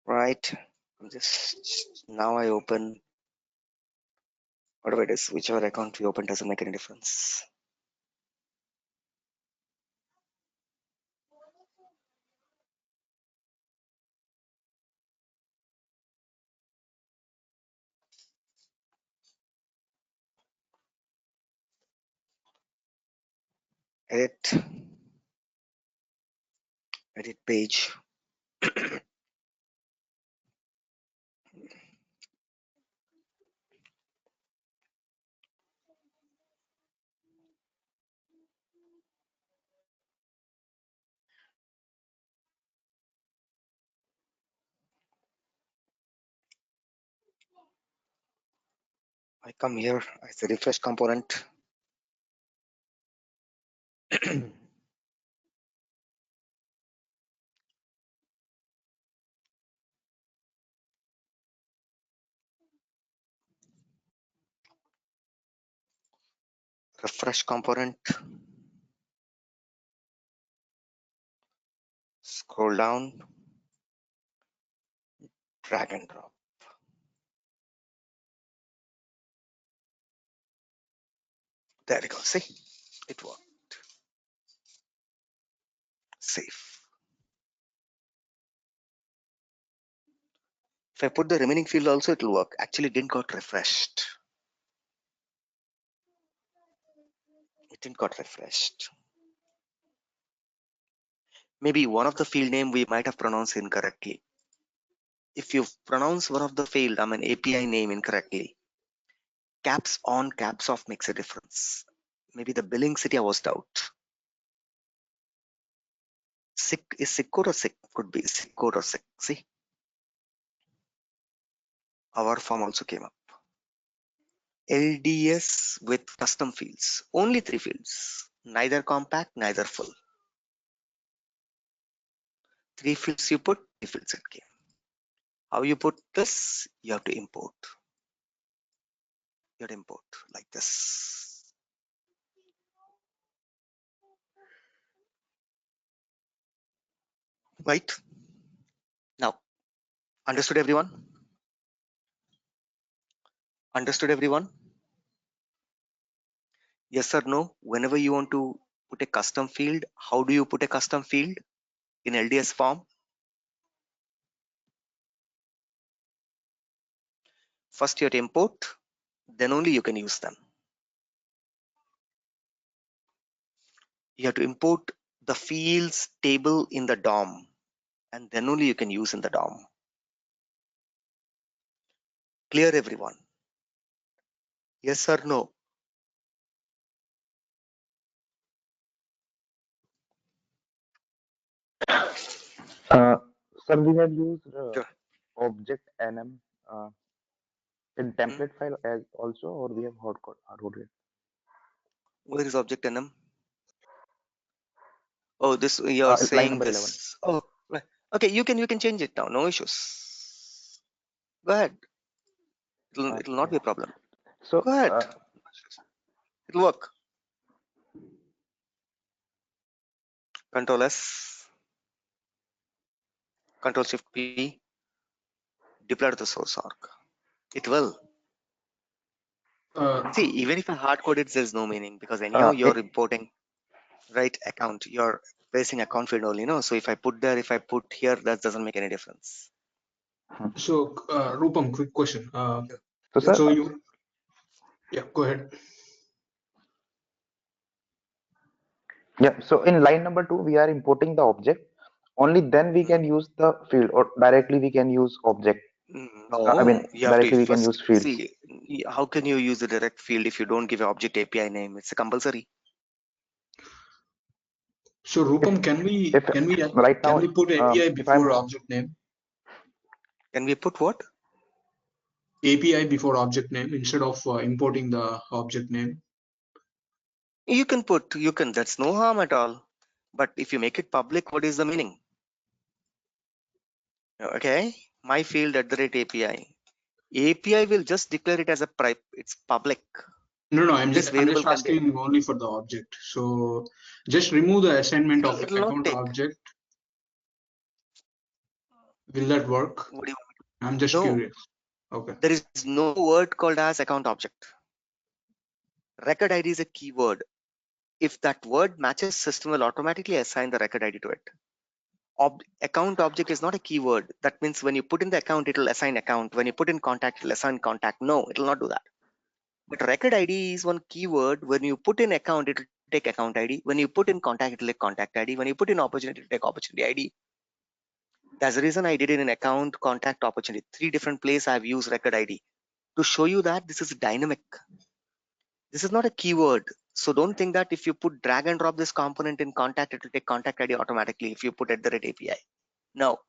Right. Just now I open whatever it is, whichever account we open doesn't make any difference. Edit. Edit page. I come here, I say refresh component. Refresh component. Scroll down, drag and drop. There we go. See, it worked. Save. If I put the remaining field also, it will work. Actually, it didn't got refreshed. It didn't got refreshed. Maybe one of the field name we might have pronounced incorrectly. If you pronounce one of the field, API name incorrectly, caps on, caps off makes a difference. Maybe the billing city I was out. Sick is sick code or sick? Could be sick code or sick. See, our form also came up. LDS with custom fields. Only 3 fields. Neither compact, neither full. 3 fields you put, 3 fields it came. How you put this? You have to import. You have to import like this. Right? Now, understood everyone? Understood everyone? Yes or no? Whenever you want to put a custom field, how do you put a custom field in LDS form? First you have to import, then only you can use them. You have to import the fields table in the DOM, and then only you can use in the DOM. Clear everyone? Yes or no? Sir, we have used Sure. object nm in template file as also, or we have hard coded it? Where is object nm? Oh, this you're Line saying number 11. this. Oh, right. Okay, you can change it now. No issues. Go ahead. It'll not Okay. be a problem. So, Go ahead. It'll work. Control S. Control Shift P. Deploy to the source org. It will. Uh, See, even if I hard code it, there's no meaning because anyhow you're it, importing right account. You're placing account field only, no? So if I put there, if I put here, that doesn't make any difference. so, Rupam, quick question. so sir, So you, yeah, go ahead. yeah. So in line number 2, we are importing the object. Only then we can use the field, or directly we can use object. I mean, No, you have to directly we can first use fields. see how can you use the direct field if you don't give an object API name? It's a compulsory. So Rupam, can we Right now, put API if I'm before object name? Can we put what? API before object name instead of importing the object name? You can put, that's no harm at all. But if you make it public, what is the meaning? Okay, my field at the rate API. API will just declare it as a it's public. No, In this I'm variable just asking only for the object. So just remove the assignment of it'll not account take. object. Will that work? What do you I'm just No, curious. Okay. there is no word called as account object. Record ID is a keyword. If that word matches, system will automatically assign the record ID to it. Account object is not a keyword. That means when you put in the account, it will assign account. When you put in contact, it will assign contact. No, it will not do that. But record ID is one keyword. When you put in account, it will take account ID. When you put in contact, it will take contact ID. When you put in opportunity, it will take opportunity ID. That's the reason I did it in account, contact, opportunity. 3 different places I've used record ID to show you that this is dynamic. This is not a keyword. So don't think that if you put drag and drop this component in contact, it will take contact ID automatically if you put at the rate API. No.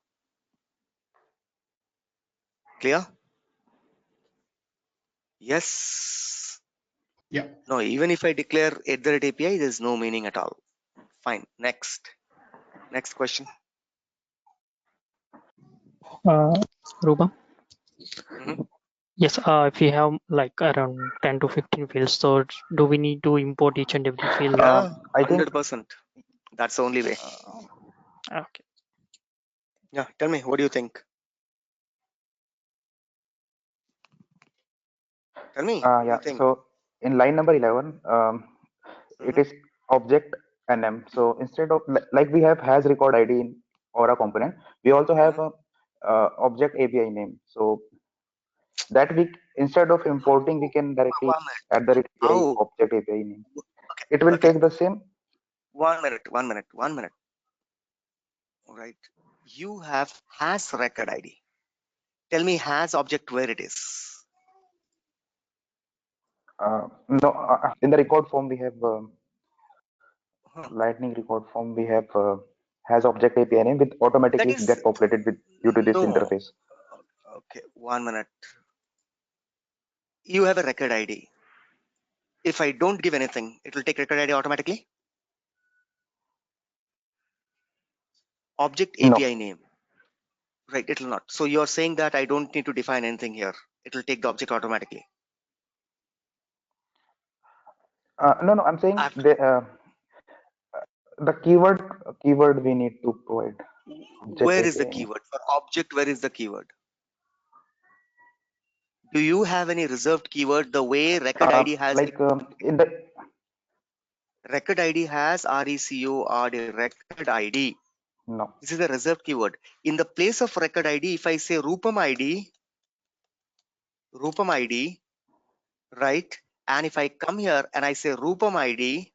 Clear? Yes. Yeah. No, even if I declare @API, there's no meaning at all. Fine. Next question. Rupa? Mhm. Yes, if we have like around 10 to 15 fields, so do we need to import each and every field? Yeah, I think 100%. That's the only way. Okay. Yeah, tell me, what do you think? Tell me, what do you yeah. think? So in line number 11, it Mhm. is object nm. So instead of like we have has record ID in Aura component, we also have Mhm. a object API name. So that we instead of importing, we can directly One minute. add the API Oh, object API name. okay, It will okay. take the same. 1 minute. All right. You have has record ID. Tell me has object where it is. No, in the record form we have Huh. lightning record form we have has object API name with automatically That is get populated with due to this no. interface. Okay, 1 minute. You have a record ID. If I don't give anything, it will take record ID automatically. Object No, API name. Right, it will not. So you're saying that I don't need to define anything here. It will take the object automatically. no. I'm saying I've, the keyword we need to provide object where is the API name. keyword? For object, where is the keyword? Do you have any reserved keyword the way record ID has Like in the record ID has RECORD record ID? no This is a reserved keyword. In the place of record ID, if I say Rupam ID, right? And if I come here and I say Rupam ID,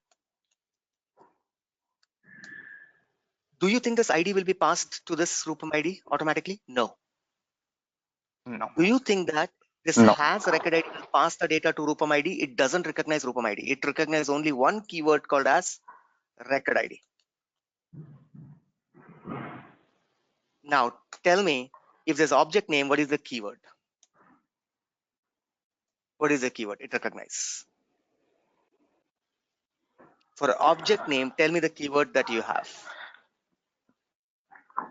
do you think this ID will be passed to this Rupam ID automatically? No. no Do you think that this no. has record ID will pass the data to Rupam ID? It doesn't recognize Rupam ID. It recognizes only one keyword called as record ID. Now tell me, if there's object name, what is the keyword? What is the keyword it recognizes? For object name, tell me the keyword that you have.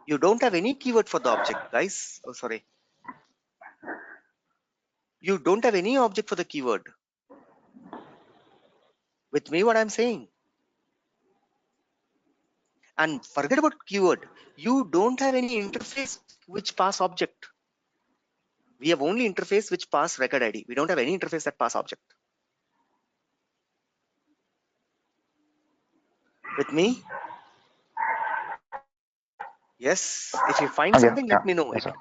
You don't have any keyword for the object, guys. Oh, sorry. You don't have any object for the keyword. With me, what I'm saying. And forget about keyword. You don't have any interface which pass object. We have only interface which pass record ID. We don't have any interface that pass object. With me? Yes. If you find something, let me know. Yes, sir.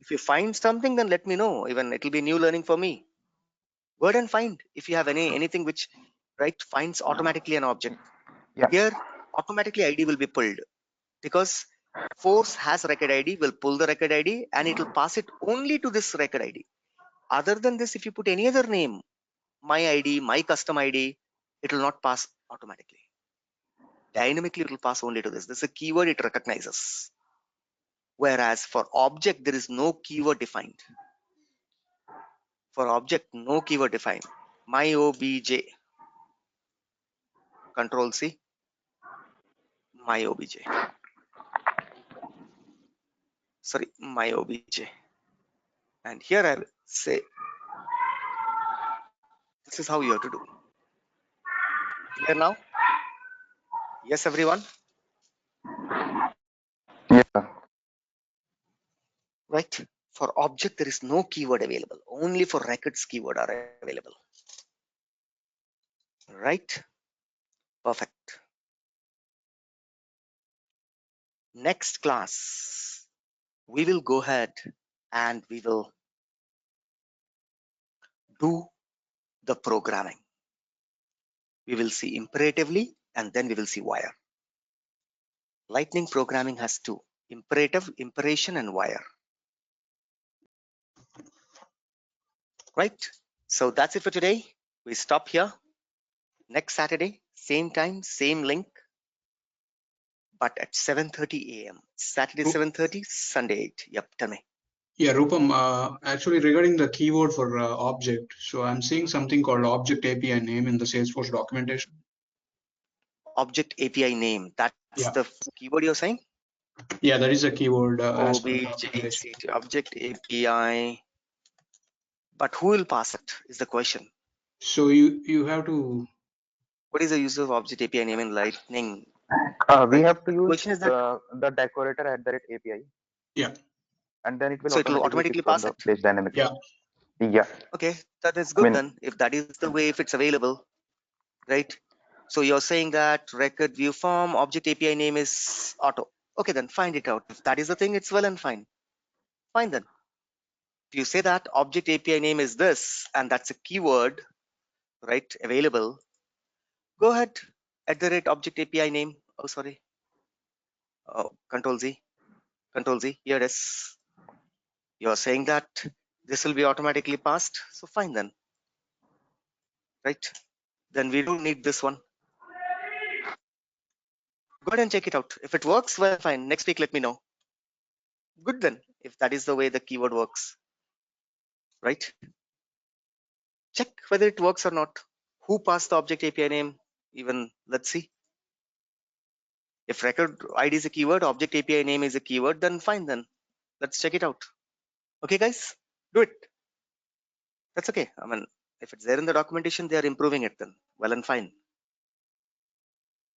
If you find something, then let me know. Even it will be new learning for me. Go ahead and find if you have anything which finds automatically an object. Yeah. Here, automatically ID will be pulled because force has record ID, will pull the record ID and it will pass it only to this record ID. Other than this, if you put any other name, my ID, my custom ID, it will not pass automatically. Dynamically, it will pass only to this. This is a keyword it recognizes. Whereas for object, there is no keyword defined. For object, no keyword defined. My obj, control C, my obj. Sorry, my obj. And here I will say, this is how you have to do. Clear now? Yes, everyone? Yes, sir. Right? For object, there is no keyword available. Only for records keyword are available. Right? Perfect. Next class, we will go ahead and we will do the programming. We will see imperatively and then we will see wire. Lightning programming has two: imperative, imperation, and wire. Right? So that's it for today. We stop here. Next Saturday, same time, same link, but at 7:30 a.m. Saturday 7:30, Sunday 8. Yep, tell me. Yeah, Rupam, actually regarding the keyword for object, so I'm seeing something called object API name in the Salesforce documentation. Object API name, that's Yeah. the keyword you're saying? Yeah, that is a keyword as per the documentation. OBJCT, object API. But who will pass it is the question. So you have to. What is the use of object API name in Lightning? We Right? have to The use question is that the decorator @API, Yeah. and then it will so it will automatically automatically fix on pass the it. page dynamically. Yeah. Yeah, Okay, that is I good mean, then. If that is the way, if it's available, right? So you're saying that record view form object API name is auto. Okay, then find it out. If that is the thing, it's well and fine. Fine then. If you say that object API name is this, and that's a keyword, right? Available. Go ahead. @object API name. Oh, sorry. Oh, Control Z. Control Z. Here it is. You're saying that this will be automatically passed. So fine then. Right? Then we don't need this one. Go ahead and check it out. If it works, well, fine. Next week, let me know. Good then, if that is the way the keyword works, right? Check whether it works or not. Who passed the object API name? Even let's see. If record ID is a keyword, object API name is a keyword, then fine then. Let's check it out. Okay, guys, do it. That's okay. I mean, if it's there in the documentation, they are improving it then. Well and fine.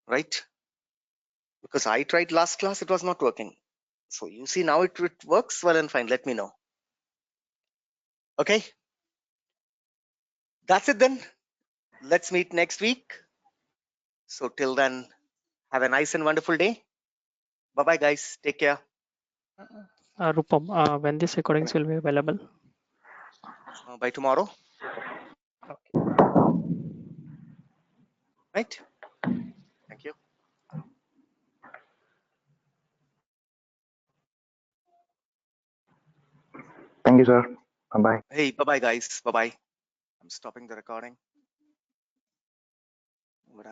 Right? Because I tried last class, it was not working. So you see now it works well and fine. Let me know. Okay. That's it then. Let's meet next week. So till then, have a nice and wonderful day. Bye-bye, guys. Take care. Rupam, when these recordings will be available? By tomorrow. Right? Thank you. thank you, sir. Bye. Hey, bye-bye, guys. Bye-bye. I'm stopping the recording.